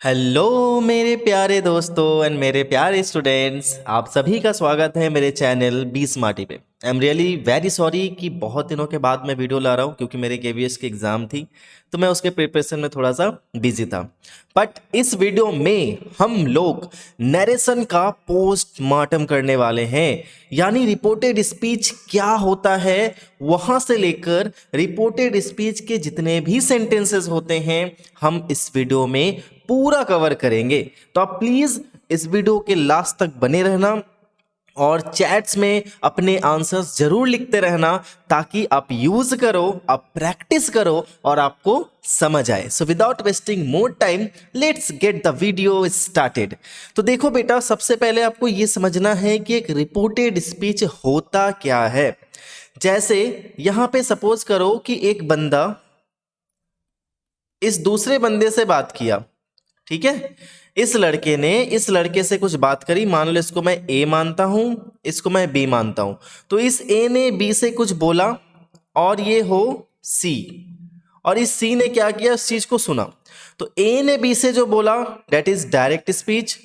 Hello मेरे प्यारे दोस्तों एंड मेरे प्यारे स्टूडेंट्स, आप सभी का स्वागत है मेरे चैनल बी स्मार्टी पे। I am really very sorry कि बहुत दिनों के बाद मैं वीडियो ला रहा हूँ क्योंकि मेरे केवीएस की एग्ज़ाम थी तो मैं उसके प्रिपरेशन में थोड़ा सा बिजी था। बट इस वीडियो में हम लोग नरेशन का पोस्टमार्टम करने वाले हैं, यानी रिपोर्टेड स्पीच क्या होता है वहाँ से लेकर रिपोर्टेड स्पीच के जितने भी सेंटेंसेस होते हैं हम इस वीडियो में पूरा कवर करेंगे। तो आप प्लीज इस वीडियो के लास्ट तक बने रहना और चैट्स में अपने आंसर्स जरूर लिखते रहना ताकि आप यूज करो, आप प्रैक्टिस करो और आपको समझ आए। So without wasting more time let's get the video started. तो देखो बेटा, सबसे पहले आपको यह समझना है कि एक रिपोर्टेड स्पीच होता क्या है। जैसे यहां पे सपोज करो कि एक बंदा इस दूसरे बंदे से बात किया, ठीक है। इस लड़के ने इस लड़के से कुछ बात करी, मान लो इसको मैं ए मानता हूं, इसको मैं बी मानता हूं। तो इस ए ने बी से कुछ बोला और ये हो सी, और इस सी ने क्या किया, इस चीज को सुना। तो ए ने बी से जो बोला दैट इज डायरेक्ट स्पीच,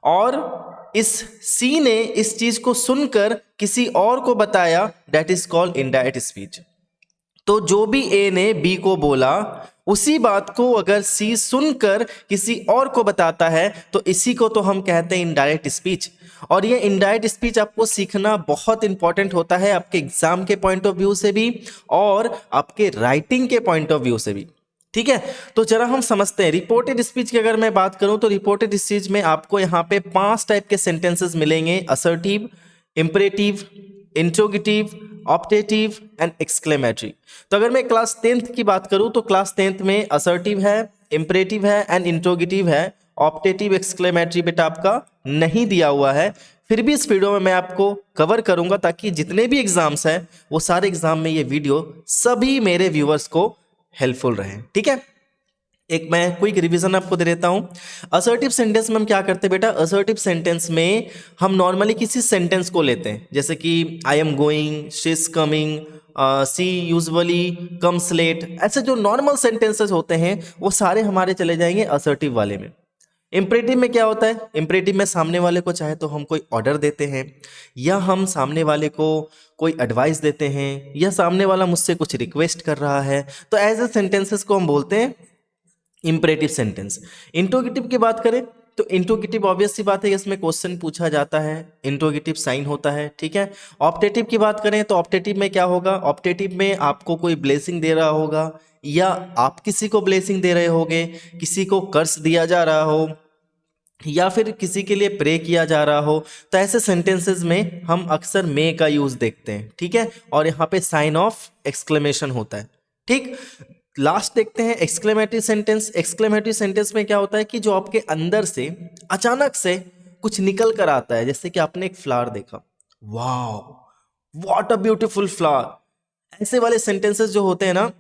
और इस सी ने इस चीज को सुनकर किसी और को बताया that is called indirect speech. तो जो भी ए ने बी को बोला उसी बात को अगर सी सुनकर किसी और को बताता है तो इसी को तो हम कहते हैं इनडायरेक्ट स्पीच। और ये इनडायरेक्ट स्पीच आपको सीखना बहुत इंपॉर्टेंट होता है आपके एग्जाम के पॉइंट ऑफ व्यू से भी और आपके राइटिंग के पॉइंट ऑफ व्यू से भी, ठीक है। तो जरा हम समझते हैं रिपोर्टेड स्पीच की अगर मैं बात करूं तो रिपोर्टेड स्पीच में आपको यहां पे 5 टाइप के सेंटेंसेस मिलेंगे: assertive, imperative, interrogative, optative and exclamatory. तो अगर मैं क्लास 10th की बात करूं तो क्लास 10th में असर्टिव है, इंपरेटिव है एंड इंट्रोगेटिव है। ऑप्टेटिव एक्सक्लेमेटरी बेटा आपका नहीं दिया हुआ है, फिर भी इस वीडियो में मैं आपको कवर करूंगा ताकि जितने भी एग्जाम्स हैं वो सारे एग्जाम में ये वीडियो सभी मेरे व्यूअर्स को हेल्पफुल रहे, ठीक है। एक मैं क्विक रिवीजन आपको दे देता हूं। असर्टिव सेंटेंस में हम क्या करते हैं बेटा, असर्टिव सेंटेंस में हम नॉर्मली किसी सेंटेंस को लेते हैं, जैसे कि I am going, she is coming, she usually comes late. ऐसे जो नॉर्मल सेंटेंसेस होते हैं वो सारे हमारे चले जाएंगे असर्टिव वाले में। इंपरेटिव में क्या होता है, इंपरेटिव में सामने वाले को चाहे तो हम कोई ऑर्डर देते हैं, या हम सामने वाले को कोई एडवाइस देते हैं, या सामने वाला मुझसे कुछ रिक्वेस्ट कर रहा है, तो ऐसे सेंटेंसेस को हम बोलते हैं इंपरेटिव सेंटेंस। इंट्रोगेटिव की बात करें तो इंट्रोगेटिव ऑब्वियस सी बात है, इसमें क्वेश्चन पूछा जाता है, इंट्रोगेटिव साइन होता है, ठीक है। ऑप्टेटिव की बात करें तो ऑप्टेटिव में क्या होगा, ऑप्टेटिव में आपको कोई ब्लेसिंग दे रहा होगा या आप किसी को ब्लेसिंग दे रहे होगे, किसी को कर्स दिया जा रहा हो या फिर किसी के लिए प्रे किया जा रहा हो, तो ऐसे सेंटेंसेस में हम अक्सर मे का यूज देखते हैं, ठीक है। और यहाँ पे साइन ऑफ एक्सक्लेमेशन होता है, ठीक। लास्ट देखते हैं एक्सक्लेमेटरी सेंटेंस। एक्सक्लेमेटरी सेंटेंस में क्या होता है कि जो आपके अंदर से अचानक से कुछ निकल कर आता है, जैसे कि आपने एक फ्लावर देखा, वाह व्हाट अ ब्यूटीफुल फ्लावर। ऐसे वाले सेंटेंसेस जो होते हैं ना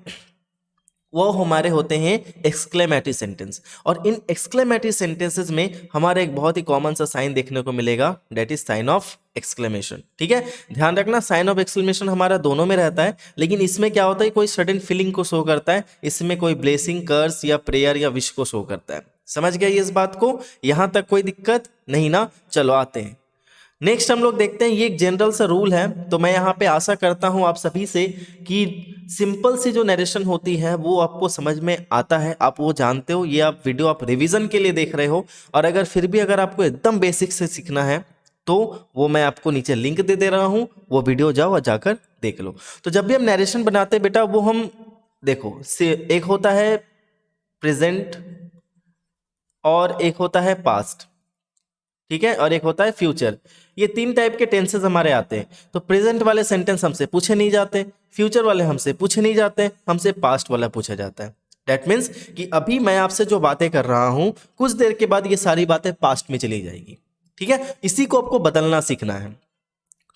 वो हमारे होते हैं एक्सक्लेमेटरी सेंटेंस। और इन एक्सक्लेमेटरी सेंटेंसेस में हमारा एक बहुत ही कॉमन सा साइन देखने को मिलेगा, that is sign of exclamation, ठीक है। ध्यान रखना साइन ऑफ एक्सक्लेमेशन हमारा दोनों में रहता है, लेकिन इसमें क्या होता है कोई सडन फीलिंग को शो करता है, इसमें कोई ब्लेसिंग, कर्स या प्रेयर या विश को शो करता है। समझ गया इस बात को, यहां तक कोई दिक्कत नहीं ना। चलो आते हैं नेक्स्ट, हम लोग देखते हैं, ये एक जनरल सा रूल है। तो मैं यहाँ पे आशा करता हूँ आप सभी से कि सिंपल सी जो नरेशन होती है वो आपको समझ में आता है, आप वो जानते हो, ये आप वीडियो आप रिवीजन के लिए देख रहे हो। और अगर फिर भी अगर आपको एकदम बेसिक से सीखना है तो वो मैं आपको नीचे लिंक दे रहा हूँ, वो वीडियो जाओ और जाकर देख लो। तो जब भी हम नरेशन बनाते हैं बेटा, वो हम देखो एक होता है प्रेजेंट और एक होता है पास्ट, ठीक है, और एक होता है फ्यूचर। ये 3 टाइप के टेंसेस हमारे आते हैं। तो प्रेजेंट वाले सेंटेंस हमसे पूछे नहीं जाते, फ्यूचर वाले हमसे पूछे नहीं जाते, हमसे पास्ट वाला पूछा जाता है। दैट मीन्स कि अभी मैं आपसे जो बातें कर रहा हूं कुछ देर के बाद ये सारी बातें पास्ट में चली जाएगी, ठीक है। इसी को आपको बदलना सीखना है।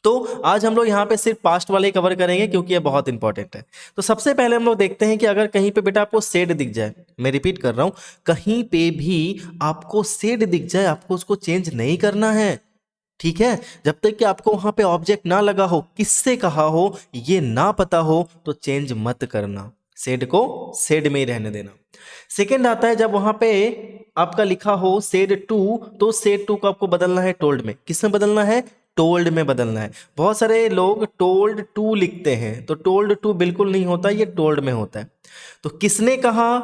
तो आज हम लोग यहाँ पे सिर्फ पास्ट वाले कवर करेंगे क्योंकि ये बहुत इंपॉर्टेंट है। तो सबसे पहले हम लोग देखते हैं कि अगर कहीं पे बेटा आपको सेड दिख जाए, मैं रिपीट कर रहा हूं, कहीं पे भी आपको सेड दिख जाए, आपको उसको चेंज नहीं करना है, ठीक है। जब तक कि आपको वहां पे ऑब्जेक्ट ना लगा हो, किससे कहा हो ये ना पता हो, तो चेंज मत करना, सेड को सेड में ही रहने देना। सेकंड आता है जब वहां पे आपका लिखा हो सेड टू, तो सेड टू को आपको बदलना है टोल्ड में। किस में बदलना है? टोल्ड में बदलना है। बहुत सारे लोग टोल्ड टू लिखते हैं, तो टोल्ड टू बिल्कुल नहीं होता, ये टोल्ड में होता है। तो किसने कहा,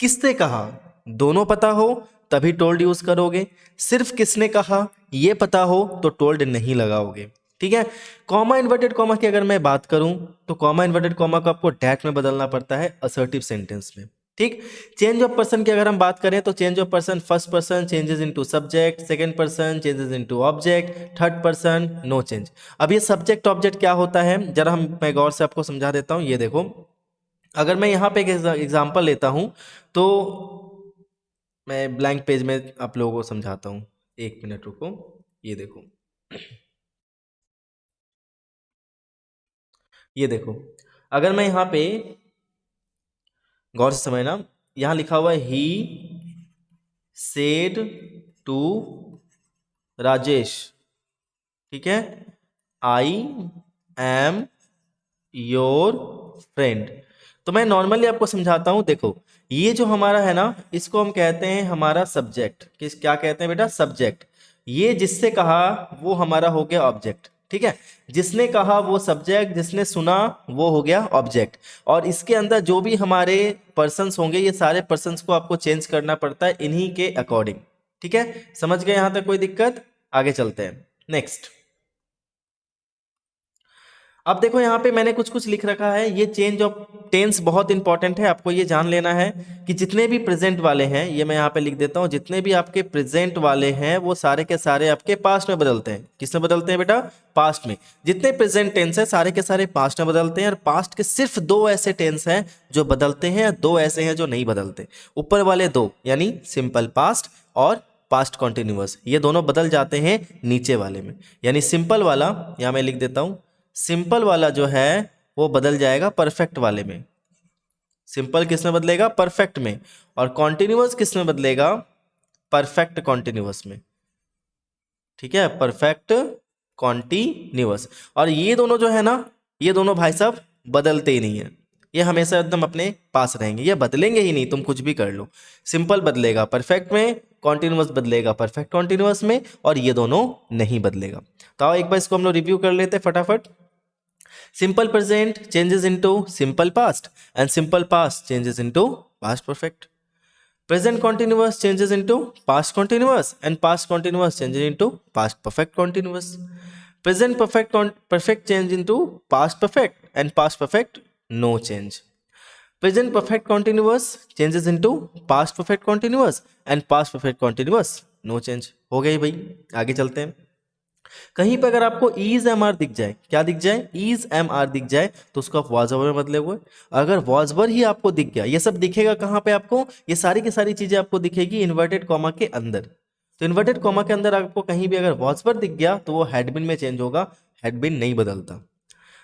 किसने कहा, दोनों पता हो तभी टोल्ड यूज करोगे। सिर्फ किसने कहा ये पता हो तो टोल्ड नहीं लगाओगे। ठीक है। कॉमा इन्वर्टेड कॉमा की अगर मैं बात करूं तो कॉमा इन्वर्टेड कॉमा को आपको डैट में बदलना पड़ता है असर्टिव सेंटेंस में। ठीक। चेंज ऑफ पर्सन की अगर हम बात करें तो change of person, first person changes into subject, second person changes into object, third person no change. अब ये सब्जेक्ट ऑब्जेक्ट क्या होता है जरा मैं गौर से आपको समझा देता हूं। ये देखो, अगर मैं यहाँ पे एक एग्जांपल लेता हूं तो मैं ब्लैंक पेज में आप लोगों को समझाता हूँ। एक मिनट रुको। ये देखो, ये देखो, अगर मैं यहाँ पे गौर से समझना, यहाँ लिखा हुआ है ही सेड टू राजेश। ठीक है, आई एम योर फ्रेंड। तो मैं नॉर्मली आपको समझाता हूं। देखो, ये जो हमारा है ना, इसको हम कहते हैं हमारा सब्जेक्ट। किस क्या कहते हैं बेटा? सब्जेक्ट। ये जिससे कहा वो हमारा हो गया ऑब्जेक्ट। ठीक है, जिसने कहा वो सब्जेक्ट, जिसने सुना वो हो गया ऑब्जेक्ट। और इसके अंदर जो भी हमारे पर्सन्स होंगे, ये सारे पर्सन्स को आपको चेंज करना पड़ता है इन्हीं के अकॉर्डिंग। ठीक है, समझ गए यहां तक? कोई दिक्कत? आगे चलते हैं नेक्स्ट। अब देखो यहाँ पे मैंने कुछ कुछ लिख रखा है। ये चेंज ऑफ टेंस बहुत इंपॉर्टेंट है, आपको ये जान लेना है कि जितने भी प्रेजेंट वाले हैं, ये मैं यहाँ पे लिख देता हूँ, जितने भी आपके प्रेजेंट वाले हैं वो सारे के सारे आपके पास्ट में बदलते हैं। किस में बदलते हैं बेटा? पास्ट में। जितने प्रेजेंट टेंस है सारे के सारे पास्ट में बदलते हैं। और पास्ट के सिर्फ दो ऐसे टेंस हैं जो बदलते हैं, दो ऐसे हैं जो नहीं बदलते। ऊपर वाले दो यानी सिंपल पास्ट और पास्ट कॉन्टिन्यूअस, ये दोनों बदल जाते हैं नीचे वाले में। यानी सिंपल वाला, यहाँ मैं लिख देता हूँ, सिंपल वाला जो है वो बदल जाएगा परफेक्ट वाले में। सिंपल किस में बदलेगा? परफेक्ट में। और कॉन्टिन्यूअस किस में बदलेगा? परफेक्ट कॉन्टिन्यूअस में। ठीक है, परफेक्ट कॉन्टिन्यूअस। और ये दोनों जो है ना, ये दोनों भाई साहब बदलते ही नहीं है, ये हमेशा एकदम अपने पास रहेंगे, ये बदलेंगे ही नहीं, तुम कुछ भी कर लो। सिंपल बदलेगा परफेक्ट में, कॉन्टिन्यूअस बदलेगा परफेक्ट कॉन्टिन्यूअस में, और ये दोनों नहीं बदलेगा। तो आओ एक बार इसको हम लोग रिव्यू कर लेते हैं फटाफट। Simple present changes into simple past, and simple past changes into past perfect. Present continuous changes into past continuous, and past continuous changes into past perfect continuous. Present perfect change into past perfect, and past perfect no change. Present perfect continuous changes into past perfect continuous, and past perfect continuous no change. हो गई भाई, आगे चलते हैं। कहीं पे अगर आपको ईज एम आर दिख जाए, क्या दिख जाए? ईज एम आर दिख जाए, तो उसको आप वॉज ओवर में बदले हुए। अगर वॉज ओवर ही आपको दिख गया, ये सब दिखेगा कहाँ पे आपको? ये सारी की सारी चीजें आपको दिखेगी इन्वर्टेड कॉमा के अंदर। तो इन्वर्टेड कॉमा के अंदर आपको कहीं भी अगर वॉज ओवर दिख गया तो वो हैड बीन में चेंज होगा, हैड बीन नहीं बदलता।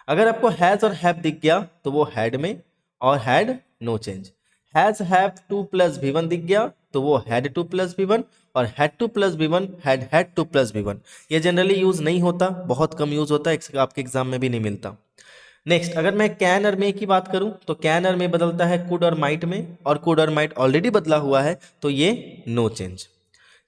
अगर आपको हैज और हैव दिख गया तो वो हैड में, और had no change. Has have to plus V one दिख गया तो वो had to plus V one, और had to plus V one had to plus V one. ये जनरली यूज नहीं होता, बहुत कम यूज होता है, आपके एग्जाम में भी नहीं मिलता। नेक्स्ट, अगर मैं कैन और मे की बात करूं तो कैन और मे बदलता है कुड और माइट में, और कुड और माइट ऑलरेडी बदला हुआ है तो ये नो चेंज।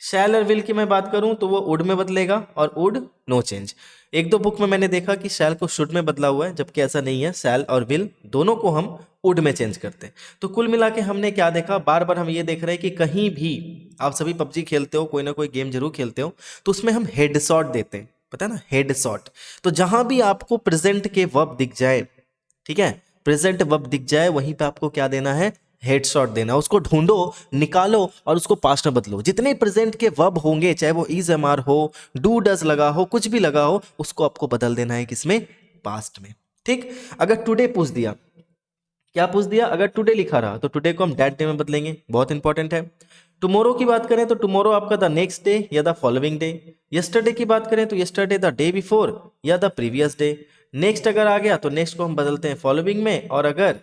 शैल और विल की मैं बात करूं तो वो वुड में बदलेगा, और वुड नो चेंज। एक दो बुक में मैंने देखा कि शैल को शुड में बदला हुआ है, जबकि ऐसा नहीं है। शैल और विल दोनों को हम वुड में चेंज करते हैं। तो कुल मिला के हमने क्या देखा? बार बार हम ये देख रहे हैं कि कहीं भी आप सभी पबजी खेलते हो, कोई ना कोई गेम जरूर खेलते हो, तो उसमें हम हेड शॉट देते हैं, पता है ना, हेड शॉट। तो जहां भी आपको प्रेजेंट के वर्ब दिख जाए, ठीक है, प्रेजेंट वर्ब दिख जाए, वहीं पे आपको क्या देना है? हेडशॉट देना। उसको ढूंढो, निकालो और उसको पास्ट में बदलो। जितने प्रेजेंट के वर्ब होंगे, चाहे वो इज एम आर हो, डू डज लगा हो, कुछ भी लगा हो, उसको आपको बदल देना है किसमें? पास्ट में। ठीक। अगर टुडे पूछ दिया, क्या पूछ दिया? अगर टुडे लिखा रहा तो टुडे को हम दैट डे में बदलेंगे, बहुत इंपॉर्टेंट है। टुमारो की बात करें तो टुमारो आपका द नेक्स्ट डे या द फॉलोइंग डे। यस्टरडे की बात करें तो यस्टरडे द डे बिफोर या द प्रीवियस डे। नेक्स्ट अगर आ गया तो नेक्स्ट को हम बदलते हैं फॉलोइंग में, और अगर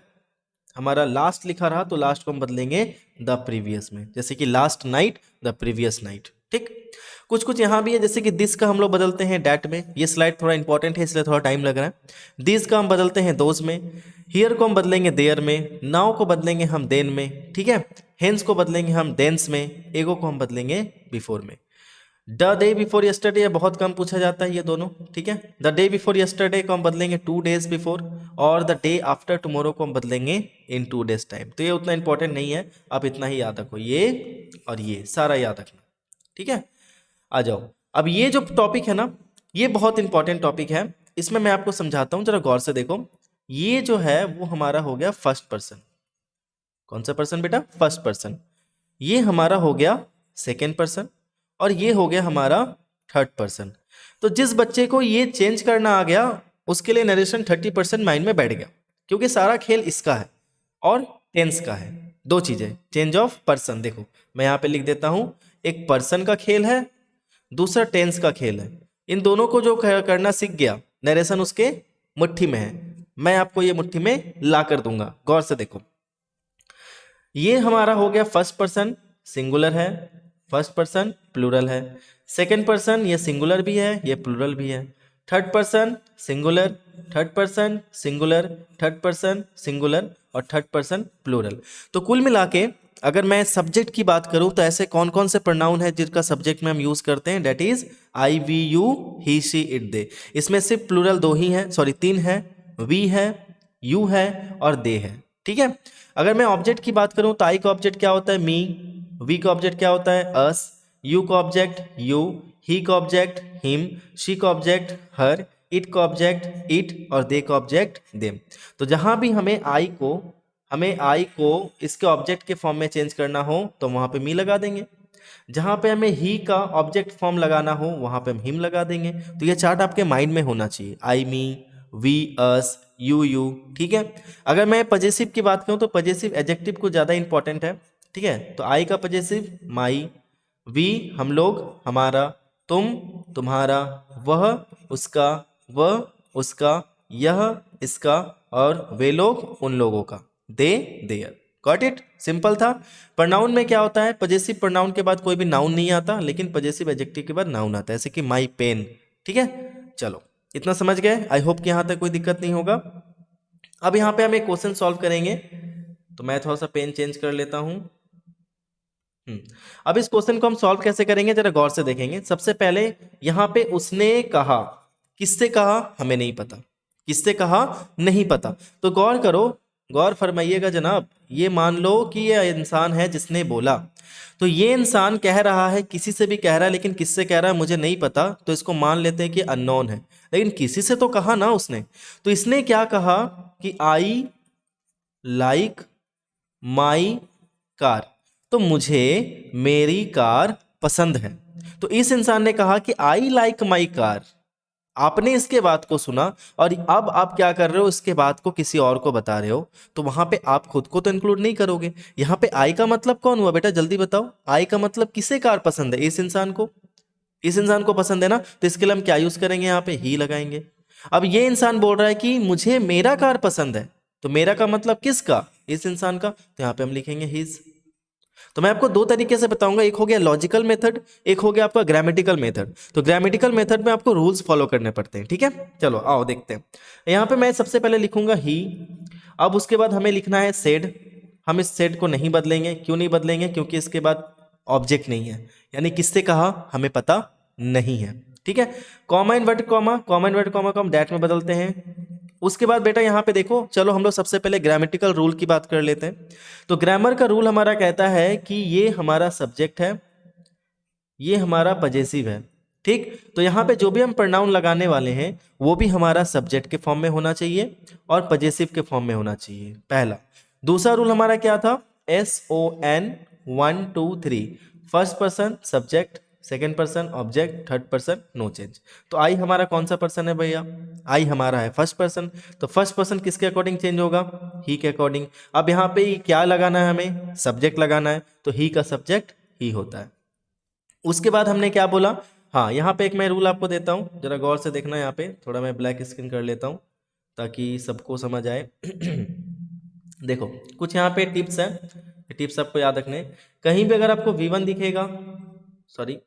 हमारा लास्ट लिखा रहा तो लास्ट को हम बदलेंगे द प्रीवियस में, जैसे कि last night the previous night. ठीक। कुछ कुछ यहाँ भी है, जैसे कि दिस का हम लोग बदलते हैं डैट में, ये स्लाइड थोड़ा इंपॉर्टेंट है इसलिए थोड़ा टाइम लग रहा है। दिस का हम बदलते हैं दोज में, हियर को हम बदलेंगे देयर में, नाउ को बदलेंगे हम देन में, ठीक है, हेंस को बदलेंगे हम देंस में, एगो को हम बदलेंगे बिफोर में। द डे बिफोर यस्टरडे बहुत कम पूछा जाता है ये दोनों, ठीक है। द डे बिफोर यस्टरडे को हम बदलेंगे 2 days बिफोर, और द डे आफ्टर टुमारो को हम बदलेंगे इन 2 days टाइम। तो ये उतना इंपॉर्टेंट नहीं है, आप इतना ही याद रखो, ये और ये सारा याद रखना, ठीक है। आ जाओ, अब ये जो टॉपिक है ना, ये बहुत इंपॉर्टेंट टॉपिक है, इसमें मैं आपको समझाता हूँ, जरा गौर से देखो। ये जो है वो हमारा हो गया फर्स्ट पर्सन। कौन सा पर्सन बेटा? First person. ये हमारा हो गया सेकेंड पर्सन, और ये हो गया हमारा थर्ड पर्सन। तो जिस बच्चे को ये चेंज करना आ गया उसके लिए नरेशन 30% माइंड में बैठ गया, क्योंकि सारा खेल इसका है और टेंस का है। दो चीजें, चेंज ऑफ पर्सन, देखो मैं यहाँ पे लिख देता हूं, एक पर्सन का खेल है, दूसरा टेंस का खेल है। इन दोनों को जो करना सीख गया, नरेशन उसके मुट्ठी में है, मैं आपको ये मुट्ठी में ला कर दूंगा। गौर से देखो, ये हमारा हो गया फर्स्ट पर्सन सिंगुलर है, फर्स्ट पर्सन प्लूरल है, सेकंड पर्सन ये सिंगुलर भी है ये प्लूरल भी है, third person singular, third person singular, third person singular और थर्ड पर्सन प्लूरल। तो कुल मिला के अगर मैं सब्जेक्ट की बात करूं तो ऐसे कौन कौन से प्रोनाउन है जिसका सब्जेक्ट में हम यूज करते हैं, that is I, we, you, he, she, it, they. इसमें सिर्फ प्लूरल दो ही है, सॉरी तीन है, वी है, यू है और दे है, ठीक है। अगर मैं ऑब्जेक्ट की बात करूं तो आई का ऑब्जेक्ट क्या होता है? मी। वी का ऑब्जेक्ट क्या होता है? अस। यू का ऑब्जेक्ट यू, ही का ऑब्जेक्ट हिम, शी का ऑब्जेक्ट हर, इट का ऑब्जेक्ट इट और दे का ऑब्जेक्ट देम। तो जहां भी हमें आई को इसके ऑब्जेक्ट के फॉर्म में चेंज करना हो तो वहां पे मी लगा देंगे, जहां पे हमें ही का ऑब्जेक्ट फॉर्म लगाना हो वहां पे हम हिम लगा देंगे। तो ये चार्ट आपके माइंड में होना चाहिए, आई, मी, वी, अस, यू, ठीक है। अगर मैं पजेसिव की बात करूं तो पजेसिव एडजेक्टिव को ज़्यादा इंपॉर्टेंट है, ठीक है। तो आई का पजेसिव माई, वी हम लोग हमारा, तुम तुम्हारा, वह उसका, वह उसका, यह इसका और वे लोग उन लोगों का, दे देयर। Got it? सिंपल था। प्रोनाउन में क्या होता है? पजेसिव प्रोनाउन के बाद कोई भी नाउन नहीं आता, लेकिन पजेसिव एडजेक्टिव के बाद नाउन आता है, जैसे कि माई पेन, ठीक है। चलो इतना समझ गए, आई होप कि यहां तक कोई दिक्कत नहीं होगा। अब यहाँ पे हम एक क्वेश्चन सॉल्व करेंगे, तो मैं थोड़ा सा पेन चेंज कर लेता हूं। अब इस क्वेश्चन को हम सॉल्व कैसे करेंगे जरा गौर से देखेंगे। सबसे पहले यहाँ पे उसने कहा, किससे कहा हमें नहीं पता, किससे कहा नहीं पता। तो गौर करो, गौर फरमाइएगा जनाब। ये मान लो कि ये इंसान है जिसने बोला, तो ये इंसान कह रहा है, किसी से भी कह रहा है, लेकिन किससे कह रहा है मुझे नहीं पता, तो इसको मान लेते हैं कि अननोन है, लेकिन किसी से तो कहा ना उसने। तो इसने क्या कहा कि आई लाइक माई कार, तो मुझे मेरी कार पसंद है। तो इस इंसान ने कहा कि आई लाइक माई कार, आपने इसके बात को सुना और अब आप क्या कर रहे हो, इसके बात को किसी और को बता रहे हो, तो वहां पे आप खुद को तो इंक्लूड नहीं करोगे। यहां पे आई का मतलब कौन हुआ बेटा, जल्दी बताओ। आई का मतलब किसे कार पसंद है? इस इंसान को, इस इंसान को पसंद है ना, तो इसके लिए हम क्या यूज करेंगे, यहाँ पे ही लगाएंगे। अब ये इंसान बोल रहा है कि मुझे मेरा कार पसंद है, तो मेरा का मतलब किसका? इस इंसान का, तो यहाँ पे हम लिखेंगे हिज। तो मैं आपको दो तरीके से बताऊंगा, एक हो गया लॉजिकल मेथड, एक हो गया आपका ग्रामेटिकल मेथड। तो ग्रामेटिकल मेथड में आपको रूल्स फॉलो करने पड़ते हैं, ठीक है। चलो आओ देखते हैं। यहाँ पे मैं सबसे पहले लिखूंगा ही, अब उसके बाद हमें लिखना है सेड। हम इस सेड को नहीं बदलेंगे, क्यों नहीं बदलेंगे? क्योंकि इसके बाद ऑब्जेक्ट नहीं है, यानी किससे कहा हमें पता नहीं है, ठीक है। Comma inverted comma, comma inverted comma को हम दैट में बदलते हैं। उसके बाद बेटा यहाँ पे देखो, चलो हम लोग सबसे पहले ग्रामेटिकल रूल की बात कर लेते हैं। तो ग्रामर का रूल हमारा कहता है कि ये हमारा सब्जेक्ट है, ये हमारा पजेसिव है, ठीक। तो यहाँ पे जो भी हम प्रोनाउन लगाने वाले हैं वो भी हमारा सब्जेक्ट के फॉर्म में होना चाहिए और पजेसिव के फॉर्म में होना चाहिए, पहला। दूसरा रूल हमारा क्या था? SON 1 2 3, first person subject, second person object, third person no change. तो आई हमारा कौन सा पर्सन है भैया? आई हमारा है फर्स्ट पर्सन। तो फर्स्ट पर्सन किसके अकॉर्डिंग चेंज होगा? ही के अकॉर्डिंग। अब यहाँ पे क्या लगाना है हमें? सब्जेक्ट लगाना है, तो ही का सब्जेक्ट ही होता है। उसके बाद हमने क्या बोला? हाँ, यहाँ पे एक मैं रूल आपको देता हूँ, जरा गौर से देखना। यहाँ पे थोड़ा मैं ब्लैक स्क्रीन कर लेता हूँ ताकि सबको समझ आए। देखो कुछ यहाँ पे टिप्स हैं, टिप्स आपको याद रखने। कहीं भी अगर आपको V1 दिखेगा, सॉरी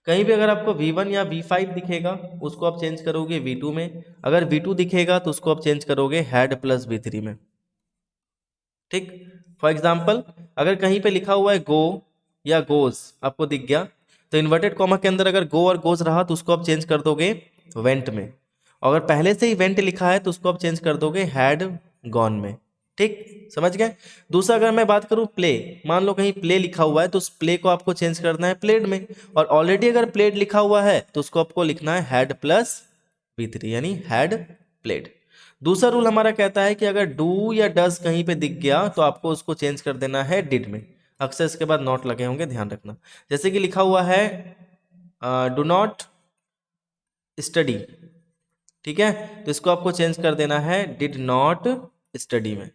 कहीं भी अगर आपको V1 या V5 दिखेगा उसको आप चेंज करोगे V2 में, अगर V2 दिखेगा तो उसको आप चेंज करोगे हैड प्लस V3 में। ठीक, फॉर एग्जाम्पल अगर कहीं पे लिखा हुआ है गो या गोज आपको दिख गया, तो इन्वर्टेड कॉमा के अंदर अगर गो और गोज रहा तो उसको आप चेंज कर दोगे वेंट में, अगर पहले से ही वेंट लिखा है तो उसको आप चेंज कर दोगे हैड गॉन में। ठीक, समझ गए। दूसरा अगर मैं बात करूं प्ले, मान लो कहीं प्ले लिखा हुआ है तो उस प्ले को आपको चेंज करना है प्लेड में, और ऑलरेडी अगर प्लेड लिखा हुआ है तो उसको आपको लिखना है हैड प्लस V3 यानी हैड प्लेड। दूसरा रूल हमारा कहता है कि अगर डू या डज कहीं पे दिख गया तो आपको उसको चेंज कर देना है डिड में, अक्सर इसके बाद नॉट लगे होंगे, ध्यान रखना। जैसे कि लिखा हुआ है डू नॉट स्टडी, ठीक है, तो इसको आपको चेंज कर देना है डिड नॉट स्टडी में।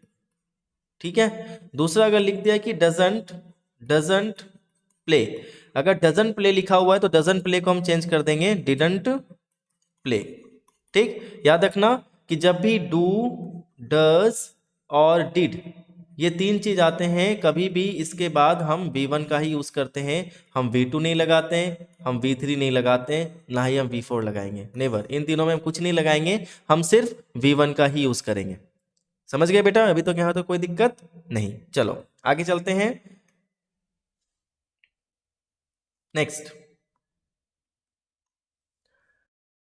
ठीक है, दूसरा अगर लिख दिया कि डजंट डजंट प्ले, अगर डजंट प्ले लिखा हुआ है तो डजंट प्ले को हम चेंज कर देंगे डिडंट प्ले। ठीक, याद रखना कि जब भी डू डज और डिड ये तीन चीज आते हैं कभी भी इसके बाद हम V1 का ही यूज करते हैं, हम V2 नहीं लगाते हैं, हम V3 नहीं लगाते हैं, ना ही हम V4 लगाएंगे, नेवर, इन तीनों में हम कुछ नहीं लगाएंगे, हम सिर्फ V1 का ही यूज करेंगे। समझ गए बेटा, अभी तो यहाँ तो कोई दिक्कत नहीं। चलो आगे चलते हैं। नेक्स्ट,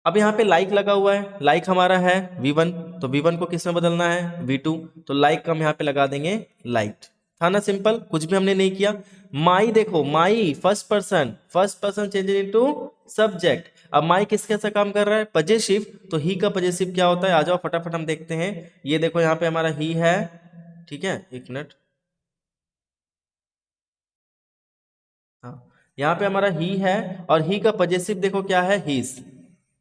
अब यहाँ पे लाइक लगा हुआ है, लाइक हमारा है V1, तो V1 को किस में बदलना है V2, तो लाइक का हम यहाँ पे लगा देंगे लाइट। था ना सिंपल, कुछ भी हमने नहीं किया। माई देखो, my first person change into subject. अब माई किस कैसा काम कर रहा है, पजेसिव, तो ही का पजेसिव क्या होता है, आ जाओ फटाफट हम देखते हैं। ये देखो यहाँ पे हमारा ही है, ठीक है, एक मिनट, हाँ, यहाँ पे हमारा ही है और ही का पजेसिव देखो क्या है, हीज।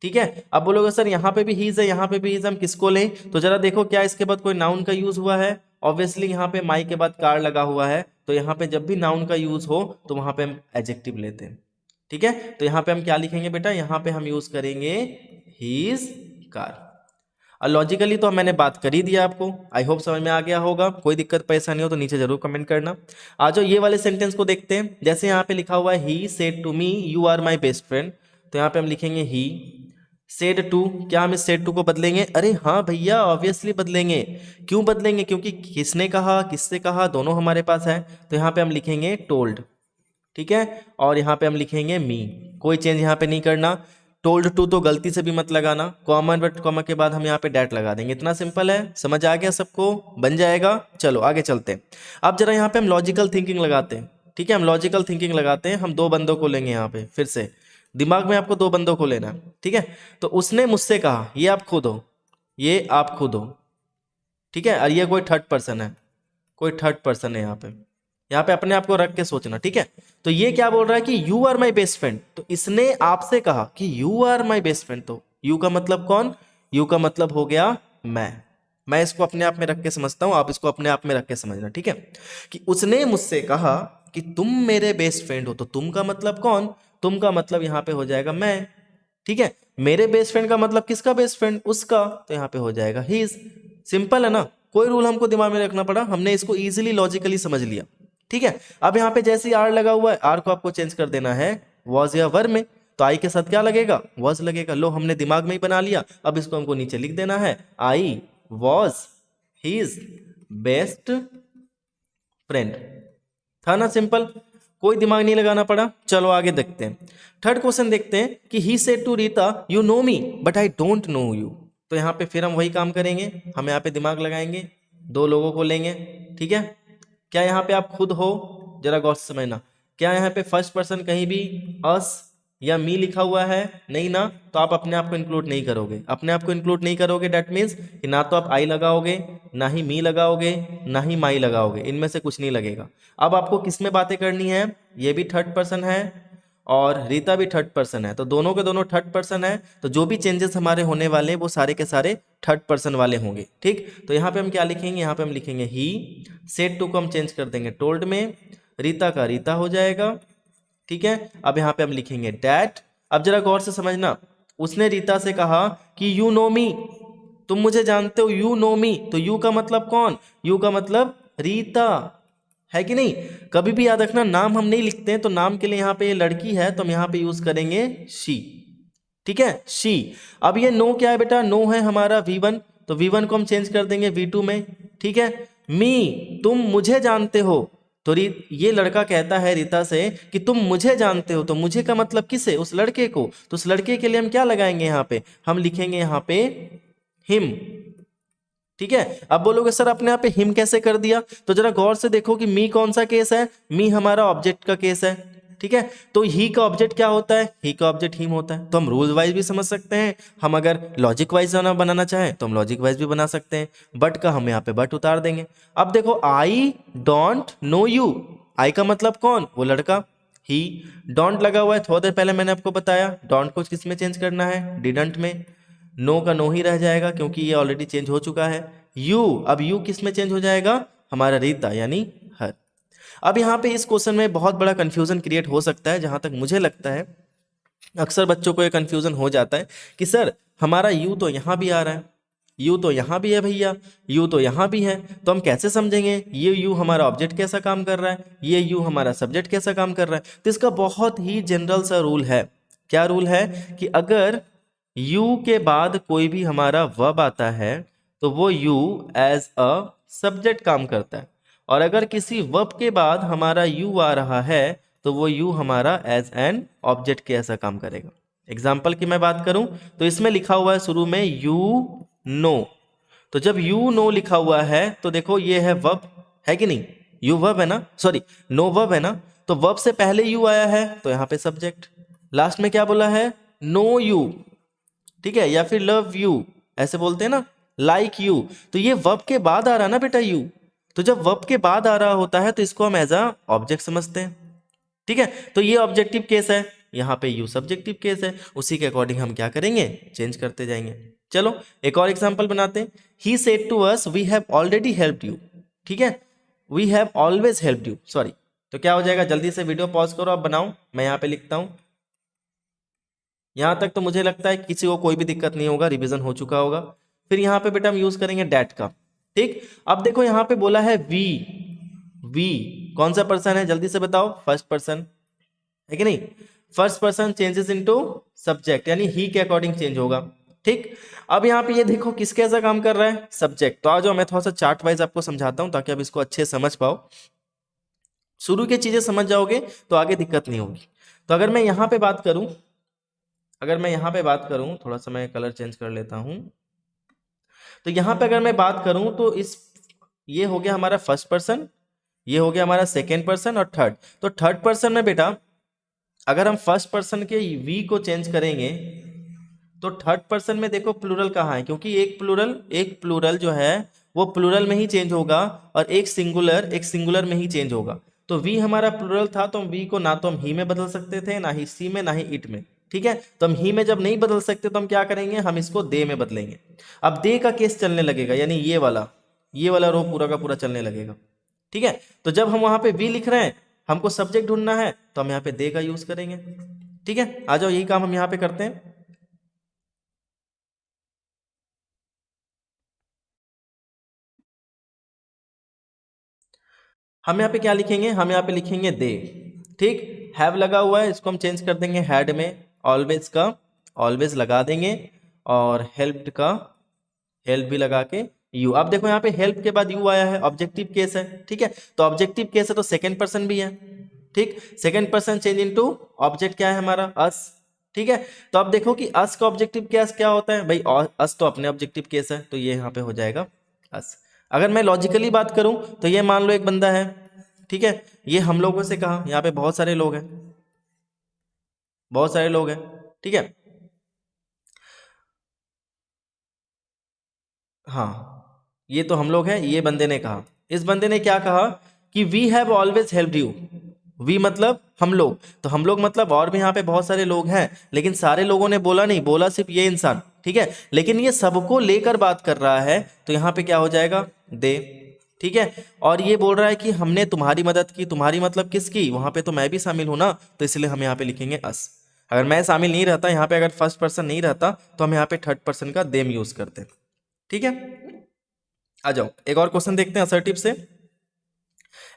ठीक है, अब बोलोगे सर यहाँ पे भी हीज है, यहाँ पे भी हीज, हम किसको लें, तो जरा देखो क्या इसके बाद कोई नाउन का यूज हुआ है, ऑब्वियसली यहाँ पे माई के बाद कार लगा हुआ है, तो यहाँ पे जब भी नाउन का यूज हो तो वहां पे हम एडजेक्टिव लेते हैं। ठीक है, तो यहाँ पे हम क्या लिखेंगे बेटा, यहाँ पे हम यूज करेंगे हीज कार। और लॉजिकली तो मैंने बात कर ही दिया आपको, आई होप समझ में आ गया होगा। कोई दिक्कत परेशानी हो तो नीचे जरूर कमेंट करना। आ जाओ ये वाले सेंटेंस को देखते हैं। जैसे यहाँ पे लिखा हुआ है he said to me you are my best friend, तो यहाँ पे हम लिखेंगे ही सेड टू, क्या हम इस सेड टू को बदलेंगे, अरे हाँ भैया ऑब्वियसली बदलेंगे। क्यों बदलेंगे, क्योंकि किसने कहा किससे कहा दोनों हमारे पास है, तो यहाँ पे हम लिखेंगे टोल्ड। ठीक है, और यहाँ पे हम लिखेंगे मी, कोई चेंज यहाँ पे नहीं करना। टोल्ड टू तो गलती से भी मत लगाना, कॉमा बट कॉमा के बाद हम यहाँ पे डैट लगा देंगे, इतना सिंपल है, समझ आ गया सबको, बन जाएगा। चलो आगे चलते हैं। अब जरा यहाँ पे हम लॉजिकल थिंकिंग लगाते हैं। ठीक है, हम लॉजिकल थिंकिंग लगाते हैं, हम दो बंदों को लेंगे यहाँ पे, फिर से दिमाग में आपको दो बंदों को लेना है। ठीक है, तो उसने मुझसे कहा, ये आप खुद हो, ये आप खुद हो, ठीक है, और ये कोई थर्ड पर्सन है, कोई थर्ड पर्सन है यहाँ पे अपने आप को रख के सोचना। ठीक है, तो ये क्या बोल रहा है कि you are my best friend, तो इसने आपसे कहा कि you are my best friend, तो यू का मतलब कौन, यू का मतलब हो गया मैं इसको अपने आप में रख के समझता हूं, आप इसको अपने आप में रख के समझना। ठीक है, कि उसने मुझसे कहा कि तुम मेरे बेस्ट फ्रेंड हो, तो तुम का मतलब कौन, तुम का मतलब यहाँ पे हो जाएगा मैं। ठीक है, मेरे बेस्ट फ्रेंड का मतलब किसका बेस्ट फ्रेंड, उसका, तो यहाँ पे हो जाएगा हिज। सिंपल है ना, कोई रूल हमको दिमाग में रखना पड़ा, हमने इसको इजीली लॉजिकली समझ लिया। ठीक है, अब यहाँ पे जैसे आर लगा हुआ है, आर को आपको चेंज कर देना है वॉज या वर में, तो आई के साथ क्या लगेगा, वॉज लगेगा। लो हमने दिमाग में ही बना लिया, अब इसको हमको नीचे लिख देना है, I was his best friend. था ना सिंपल, कोई दिमाग नहीं लगाना पड़ा। चलो आगे देखते हैं। थर्ड क्वेश्चन देखते हैं कि he said to Rita you know me but I don't know you, तो यहाँ पे फिर हम वही काम करेंगे, हम यहाँ पे दिमाग लगाएंगे, दो लोगों को लेंगे। ठीक है, क्या यहाँ पे आप खुद हो, जरा गौर से समझना, क्या यहाँ पे फर्स्ट पर्सन कहीं भी अस या मी लिखा हुआ है, नहीं ना, तो आप अपने आप को इंक्लूड नहीं करोगे, अपने आप को इंक्लूड नहीं करोगे, डेट मीन्स कि ना तो आप आई लगाओगे, ना ही मी लगाओगे, ना ही माई लगाओगे, इनमें से कुछ नहीं लगेगा। अब आपको किस में बातें करनी है, ये भी थर्ड पर्सन है और रीता भी थर्ड पर्सन है, तो दोनों के दोनों थर्ड पर्सन है, तो जो भी चेंजेस हमारे होने वाले हैं वो सारे के सारे थर्ड पर्सन वाले होंगे। ठीक, तो यहाँ पे हम क्या लिखेंगे, यहाँ पे हम लिखेंगे ही, सेड टू को हम चेंज कर देंगे टोल्ड में, रीता का रीता हो जाएगा। ठीक है, अब यहाँ पे हम लिखेंगे डैट। अब जरा गौर से समझना, उसने रीता से कहा कि यू नो मी, तुम मुझे जानते हो, यू नो मी, तो यू का मतलब कौन, यू का मतलब रीता। है कि नहीं। कभी भी याद रखना, नाम हम नहीं लिखते हैं तो नाम के लिए यहाँ पे ये लड़की है तो हम यहाँ पे यूज करेंगे शी। ठीक है, शी। अब ये नो क्या है बेटा, नो है हमारा V1, तो V1 को हम चेंज कर देंगे V2 में। ठीक है, मी, तुम मुझे जानते हो, तो ये लड़का कहता है रीता से कि तुम मुझे जानते हो, तो मुझे का मतलब किसे, उस लड़के को, तो उस लड़के के लिए हम क्या लगाएंगे यहाँ पे, हम लिखेंगे यहाँ पे हिम। ठीक है, अब बोलोगे सर आपने यहाँ पे हिम कैसे कर दिया, तो जरा गौर से देखो कि मी कौन सा केस है, मी हमारा ऑब्जेक्ट का केस है। ठीक है, तो ही का ऑब्जेक्ट क्या होता है, ही का ऑब्जेक्ट हिम होता है, तो हम रूल वाइज भी समझ सकते हैं, हम अगर लॉजिक वाइज बनाना चाहें तो हम लॉजिक वाइज भी बना सकते हैं, बट का हम यहाँ पे बट उतार देंगे। अब देखो, आई डोंट नो यू, आई का मतलब कौन, वो लड़का, ही, डोंट लगा हुआ है, थोड़ी देर पहले मैंने आपको बताया डोंट को किस में चेंज करना है, डिडंट में, नो का नो ही रह जाएगा क्योंकि ये ऑलरेडी चेंज हो चुका है। यू, अब यू किस में चेंज हो जाएगा, हमारा रीता यानी हर। अब यहाँ पे इस क्वेश्चन में बहुत बड़ा कंफ्यूजन क्रिएट हो सकता है, जहां तक मुझे लगता है अक्सर बच्चों को ये कंफ्यूजन हो जाता है कि सर हमारा यू तो यहाँ भी आ रहा है, यू तो यहाँ भी है भैया, यू तो यहाँ भी है, तो हम कैसे समझेंगे ये यू हमारा ऑब्जेक्ट कैसा काम कर रहा है, ये यू हमारा सब्जेक्ट कैसा काम कर रहा है। तो इसका बहुत ही जनरल सा रूल है। क्या रूल है कि अगर यू के बाद कोई भी हमारा वर्ब आता है तो वो यू एज अ सब्जेक्ट काम करता है, और अगर किसी वर्ब के बाद हमारा यू आ रहा है तो वो यू हमारा एज एन ऑब्जेक्ट के ऐसा काम करेगा। एग्जाम्पल की मैं बात करूं तो इसमें लिखा हुआ है शुरू में यू नो, तो जब यू नो लिखा हुआ है तो देखो ये है वर्ब, है कि नहीं, यू वर्ब है ना, सॉरी नो वर्ब है ना, तो वर्ब से पहले यू आया है तो यहाँ पे सब्जेक्ट, लास्ट में क्या बोला है, नो यू। ठीक है, या फिर लव यू ऐसे बोलते हैं ना, लाइक यू, तो ये वर्ब के बाद आ रहा है ना बेटा यू, तो जब वर्ब के बाद आ रहा होता है तो इसको हम एज अ ऑब्जेक्ट समझते हैं। ठीक है, तो ये ऑब्जेक्टिव केस है, यहाँ पे यू सब्जेक्टिव केस है, उसी के अकॉर्डिंग हम क्या करेंगे, चेंज करते जाएंगे। चलो एक और एग्जांपल बनाते हैं। He said to us we have already helped you. ठीक है, we have always helped you, sorry, तो क्या हो जाएगा, जल्दी से वीडियो पॉज करो, आप बनाओ, मैं यहाँ पे लिखता हूँ। यहां तक तो मुझे लगता है किसी को कोई भी दिक्कत नहीं होगा, रिवीजन हो चुका होगा। फिर यहाँ पे बेटा हम यूज करेंगे डैट का। ठीक, अब देखो यहाँ पे बोला है वी, वी कौन सा पर्सन है, जल्दी से बताओ, फर्स्ट पर्सन है कि नहीं, first person changes into subject, यानी ही के अकॉर्डिंग चेंज होगा। ठीक, अब यहाँ पे ये देखो किसके ऐसा काम कर रहा है, सब्जेक्ट। तो आ जाओ मैं थोड़ा सा चार्ट वाइज आपको समझाता हूं ताकि आप इसको अच्छे से समझ पाओ, शुरू की चीजें समझ जाओगे तो आगे दिक्कत नहीं होगी। तो अगर मैं यहाँ पे बात करूं, अगर मैं यहाँ पे बात करूं, थोड़ा सा मैं कलर चेंज कर लेता हूं, तो यहाँ पे अगर मैं बात करूं तो इस, ये हो गया हमारा फर्स्ट पर्सन, ये हो गया हमारा सेकेंड पर्सन और थर्ड। तो थर्ड पर्सन में बेटा अगर हम फर्स्ट पर्सन के वी को चेंज करेंगे तो थर्ड पर्सन में देखो प्लूरल कहाँ है, क्योंकि एक प्लूरल जो है वो प्लूरल में ही चेंज होगा और एक सिंगुलर में ही चेंज होगा। तो वी हमारा प्लूरल था तो हम वी को ना तो हम ही में बदल सकते थे, ना ही सी में, ना ही इट में। ठीक है, तो हम ही में जब नहीं बदल सकते तो हम क्या करेंगे, हम इसको दे में बदलेंगे। अब दे का केस चलने लगेगा, यानी ये वाला रो पूरा का पूरा चलने लगेगा। ठीक है, तो जब हम वहां पे वी लिख रहे हैं, हमको सब्जेक्ट ढूंढना है तो हम यहाँ पे दे का यूज करेंगे। ठीक है, आ जाओ यही काम हम यहाँ पे करते हैं। हम यहाँ पे क्या लिखेंगे, हम यहाँ पे लिखेंगे दे। ठीक, हैव लगा हुआ है, इसको हम चेंज कर देंगे हैड में, ऑलवेज का ऑलवेज लगा देंगे, और हेल्प्ड का हेल्प भी लगा के यू। अब देखो यहाँ पे हेल्प के बाद यू आया है, ऑब्जेक्टिव केस है। ठीक है, तो ऑब्जेक्टिव केस है तो सेकेंड पर्सन भी है। ठीक, second person change into object क्या है हमारा, अस। ठीक है, तो अब देखो कि अस का ऑब्जेक्टिव केस क्या होता है भाई, अस तो अपने ऑब्जेक्टिव केस है तो ये यहाँ पे हो जाएगा अस। अगर मैं लॉजिकली बात करूं तो ये मान लो एक बंदा है, ठीक है, ये हम लोगों से कहा, यहाँ पे बहुत सारे लोग हैं, बहुत सारे लोग हैं। ठीक है, हाँ ये तो हम लोग हैं, ये बंदे ने कहा, इस बंदे ने क्या कहा कि we have always helped you. We मतलब हम लोग, तो हम लोग मतलब और भी यहाँ पे बहुत सारे लोग हैं, लेकिन सारे लोगों ने बोला नहीं, बोला सिर्फ ये इंसान। ठीक है, लेकिन ये सबको लेकर बात कर रहा है तो यहाँ पे क्या हो जाएगा, दे। ठीक है, और ये बोल रहा है कि हमने तुम्हारी मदद की, तुम्हारी मतलब किसकी, वहां पे तो मैं भी शामिल हूं ना, तो इसलिए हम यहाँ पे लिखेंगे अस। अगर मैं शामिल नहीं रहता यहाँ पे, अगर फर्स्ट पर्सन नहीं रहता तो हम यहाँ पे थर्ड पर्सन का देम यूज करते। ठीक है, आ जाओ एक और क्वेश्चन देखते हैं असर्टिव से।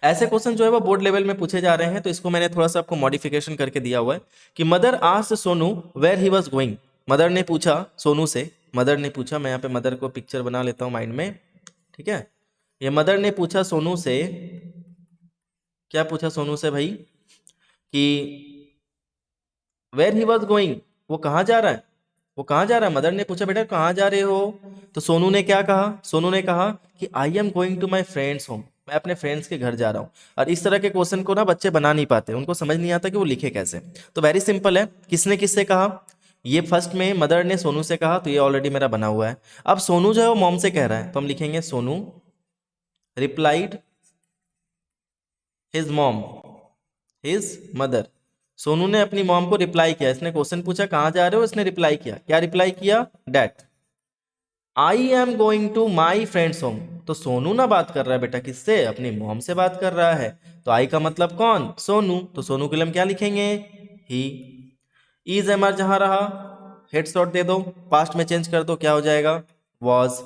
ऐसे क्वेश्चन जो है वो बोर्ड लेवल में पूछे जा रहे हैं, तो इसको मैंने थोड़ा सा आपको मॉडिफिकेशन करके दिया हुआ है कि mother asked Sonu where he was going. Mother ने पूछा सोनू से, मदर ने पूछा, मैं यहाँ पे मदर को पिक्चर बना लेता हूँ माइंड में, ठीक है। ये मदर ने पूछा सोनू से, क्या पूछा सोनू से भाई, कि वेयर ही वॉज गोइंग, वो कहाँ जा रहा है, वो कहाँ जा रहा है। मदर ने पूछा बेटा कहाँ जा रहे हो, तो सोनू ने क्या कहा, सोनू ने कहा कि I am going to my friends home, मैं अपने फ्रेंड्स के घर जा रहा हूँ। और इस तरह के क्वेश्चन को ना बच्चे बना नहीं पाते, उनको समझ नहीं आता कि वो लिखे कैसे। तो वेरी सिंपल है, किसने किससे कहा, ये फर्स्ट में मदर ने सोनू से कहा, तो ये ऑलरेडी मेरा बना हुआ है। अब सोनू जो है वो मॉम से कह रहा है, तो हम लिखेंगे Sonu replied his mom, his mother. Sonu ने अपनी मॉम को रिप्लाई किया, इसने क्वेश्चन पूछा कहाँ जा रहे हो, इसने रिप्लाई किया, क्या रिप्लाई किया, that I am going to my friends home. तो सोनू ना बात कर रहा है बेटा किससे, अपनी मॉम से बात कर रहा है। तो आई का मतलब कौन, सोनू, तो सोनू के लिए हम क्या लिखेंगे, ही। इज एमआर जहां रहा हेड शॉट दे दो, पास्ट में चेंज कर दो, क्या हो जाएगा, वॉज।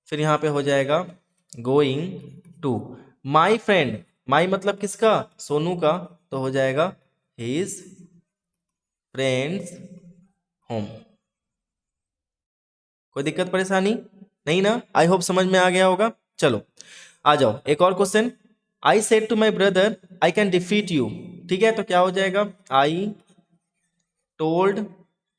फिर यहाँ पे हो जाएगा गोइंग टू माई फ्रेंड, माई मतलब किसका, सोनू का, तो हो जाएगा हिज फ्रेंड्स होम। कोई दिक्कत परेशानी नहीं ना, आई होप समझ में आ गया होगा। चलो आ जाओ एक और question. I said to my brother I can defeat you, ठीक है, तो क्या हो जाएगा, आई टोल्ड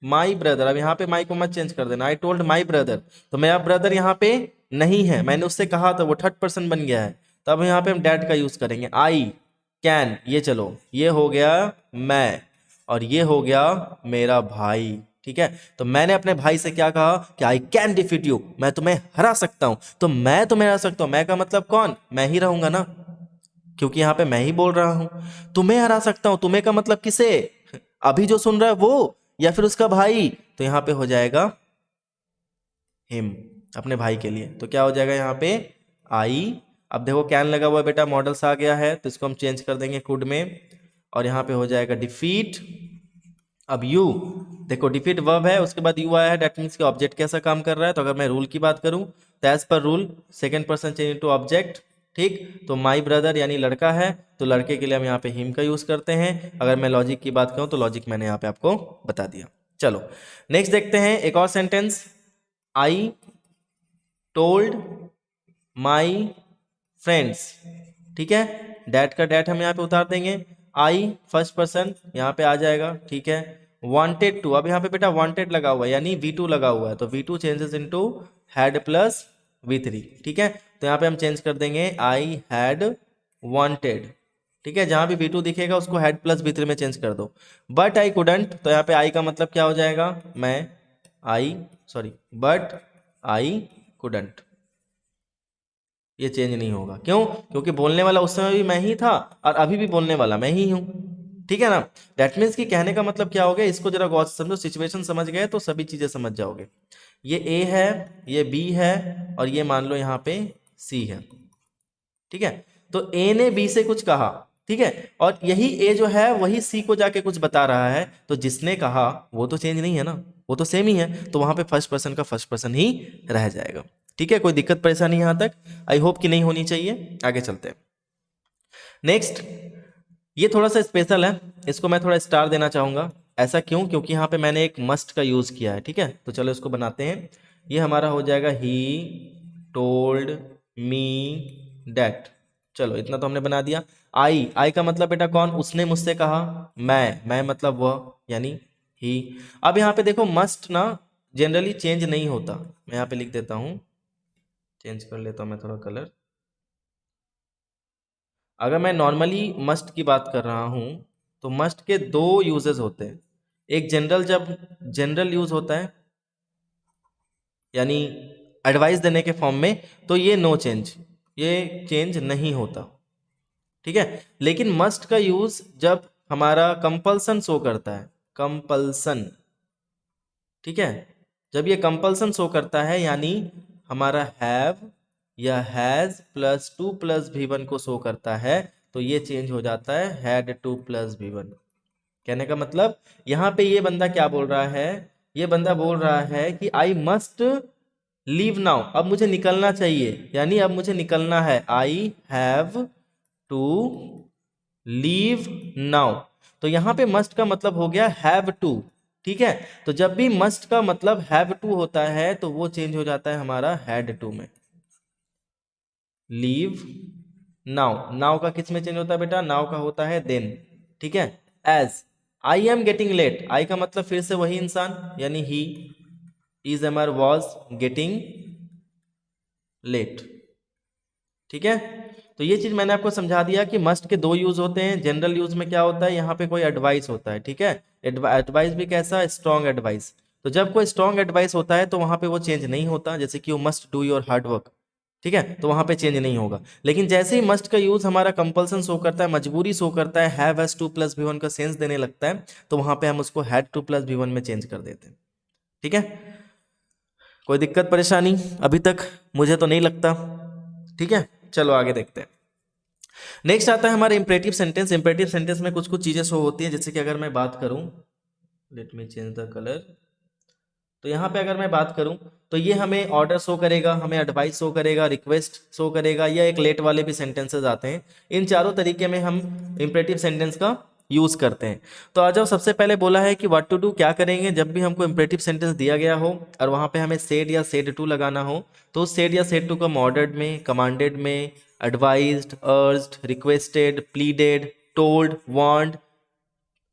माई ब्रदर। अब यहाँ पे माई को मत चेंज कर देना, आई टोल्ड माई ब्रदर, तो मेरा ब्रदर यहाँ पे नहीं है, मैंने उससे कहा था, वो थर्ड पर्सन बन गया है, तो अब यहाँ पे हम डैड का यूज करेंगे। आई कैन, ये चलो ये हो गया मैं, और ये हो गया मेरा भाई, ठीक है। तो मैंने अपने भाई से क्या कहा कि आई कैन डिफीट यू, मैं तुम्हें हरा सकता हूं, तो मैं तुम्हें हरा सकता हूं, मैं का मतलब कौन, मैं ही रहूंगा ना, क्योंकि यहाँ पे मैं ही बोल रहा हूं। तुम्हें हरा सकता हूं, तुम्हें का मतलब किसे, अभी जो सुन रहा है वो, या फिर उसका भाई, तो यहाँ पे हो जाएगा हिम, अपने भाई के लिए। तो क्या हो जाएगा यहाँ पे आई, अब देखो कैन लगा हुआ है बेटा, मॉडल्स आ गया है, तो इसको हम चेंज कर देंगे कुड में, और यहाँ पे हो जाएगा डिफीट। अब यू देखो, डिफीट वर्ब है, उसके बाद यू आया है, दैट मीन्स कि ऑब्जेक्ट कैसा काम कर रहा है। तो अगर मैं रूल की बात करूं तो as per rule second person change into object, ठीक। तो माई ब्रदर यानी लड़का है, तो लड़के के लिए हम यहाँ पे हिम का यूज करते हैं। अगर मैं लॉजिक की बात करूं तो लॉजिक मैंने यहाँ पे आपको बता दिया। चलो नेक्स्ट देखते हैं एक और sentence. I told my friends, ठीक है, डैट का डैट हम यहाँ पे उतार देंगे, आई फर्स्ट पर्सन यहाँ पे आ जाएगा, ठीक है। वांटेड टू, अब यहाँ पे बेटा वांटेड लगा हुआ है यानी V2 लगा हुआ है, तो V2 changes into had plus V3, ठीक है। तो यहाँ पे हम चेंज कर देंगे आई हैड वांटेड, ठीक है, जहां भी V2 दिखेगा उसको हैड प्लस V3 में चेंज कर दो। बट आई कुडंट, तो यहाँ पे आई का मतलब क्या हो जाएगा, मैं, आई सॉरी बट आई कुडंट, ये चेंज नहीं होगा, क्यों, क्योंकि बोलने वाला उस समय भी मैं ही था और अभी भी बोलने वाला मैं ही हूं, ठीक है ना। दैट मीन्स कि कहने का मतलब क्या हो गया, इसको जरा गौर से समझो, सिचुएशन समझ गए तो सभी चीजें समझ जाओगे। ये ए है, ये बी है, और ये मान लो यहाँ पे सी है, ठीक है। तो ए ने बी से कुछ कहा, ठीक है, और यही ए जो है वही सी को जाके कुछ बता रहा है, तो जिसने कहा वो तो चेंज नहीं है ना, वो तो सेम ही है, तो वहां पे फर्स्ट पर्सन का फर्स्ट पर्सन ही रह जाएगा, ठीक है। कोई दिक्कत परेशानी यहां तक आई होप कि नहीं होनी चाहिए। आगे चलते हैं नेक्स्ट। ये थोड़ा सा स्पेशल है, इसको मैं थोड़ा स्टार देना चाहूंगा। ऐसा क्यों, क्योंकि यहाँ पे मैंने एक मस्ट का यूज किया है, ठीक है। तो चलो इसको बनाते हैं, ये हमारा हो जाएगा ही टोल्ड मी डैट। चलो इतना तो हमने बना दिया। आई, आई का मतलब बेटा कौन, उसने मुझसे कहा, मैं मतलब वह यानी ही। अब यहाँ पे देखो मस्ट ना जनरली चेंज नहीं होता, मैं यहाँ पे लिख देता हूँ, चेंज कर लेता हूँ मैं थोड़ा कलर। अगर मैं नॉर्मली मस्ट की बात कर रहा हूँ तो मस्ट के दो यूजेस होते हैं। एक जनरल, जब जनरल यूज होता है यानी एडवाइस देने के फॉर्म में, तो ये नो चेंज, ये चेंज नहीं होता, ठीक है। लेकिन मस्ट का यूज जब हमारा कंपल्सन शो करता है, कंपल्सन, ठीक है, जब ये कंपल्सन शो करता है यानी हमारा हैव या has plus two plus V1 को शो करता है, तो ये चेंज हो जाता है हैड टू प्लस V1। कहने का मतलब यहाँ पे ये बंदा क्या बोल रहा है, ये बंदा बोल रहा है कि आई मस्ट लीव नाउ, अब मुझे निकलना चाहिए, यानी अब मुझे निकलना है। I have to leave now. तो यहाँ पे मस्ट का मतलब हो गया हैव टू। ठीक है, तो जब भी मस्ट का मतलब हैव टू होता है तो वो चेंज हो जाता है हमारा हैड टू में। लीव नाउ, नाउ का किस में चेंज होता है बेटा? नाउ का होता है देन। ठीक है, as I am getting late, I का मतलब फिर से वही इंसान यानी he, is am or was getting late. ठीक है, तो ये चीज मैंने आपको समझा दिया कि मस्ट के दो यूज होते हैं। जनरल यूज में क्या होता है, यहाँ पे कोई एडवाइस होता है। ठीक है, एडवाइस भी कैसा? Strong advice. तो जब कोई स्ट्रॉन्ग एडवाइस होता है तो वहां पे वो चेंज नहीं होता, जैसे कि you must do your hard work. ठीक है, तो वहां पे चेंज नहीं होगा। लेकिन जैसे ही मस्ट का यूज हमारा कंपल्सन शो करता है, मजबूरी शो करता है, have S two plus V1 का सेंस देने लगता है, तो वहां पे हम उसको हैड टू प्लस V1 में चेंज कर देते हैं। ठीक है, कोई दिक्कत परेशानी अभी तक? मुझे तो नहीं लगता। ठीक है, चलो आगे देखते हैं। नेक्स्ट आता है हमारा इंपरेटिव सेंटेंस। इंपरेटिव सेंटेंस में कुछ कुछ चीजें शो होती हैं, जैसे कि अगर मैं बात करूं, let me change the colour. तो यहाँ पे अगर मैं बात करूं तो ये हमें ऑर्डर शो करेगा, हमें एडवाइस शो करेगा, रिक्वेस्ट शो करेगा, या एक लेट वाले भी सेंटेंसेस आते हैं। इन चारों तरीके में हम इंपरेटिव सेंटेंस का यूज करते हैं। तो आ जाओ, सबसे पहले बोला है कि व्हाट टू डू, क्या करेंगे जब भी हमको इंपरेटिव सेंटेंस दिया गया हो और वहां पे हमें सेड या सेड टू लगाना हो, तो सेड या सेड टू का हम ऑर्डर्ड में, कमांडेड में, advised, urged, requested, pleaded, told, warned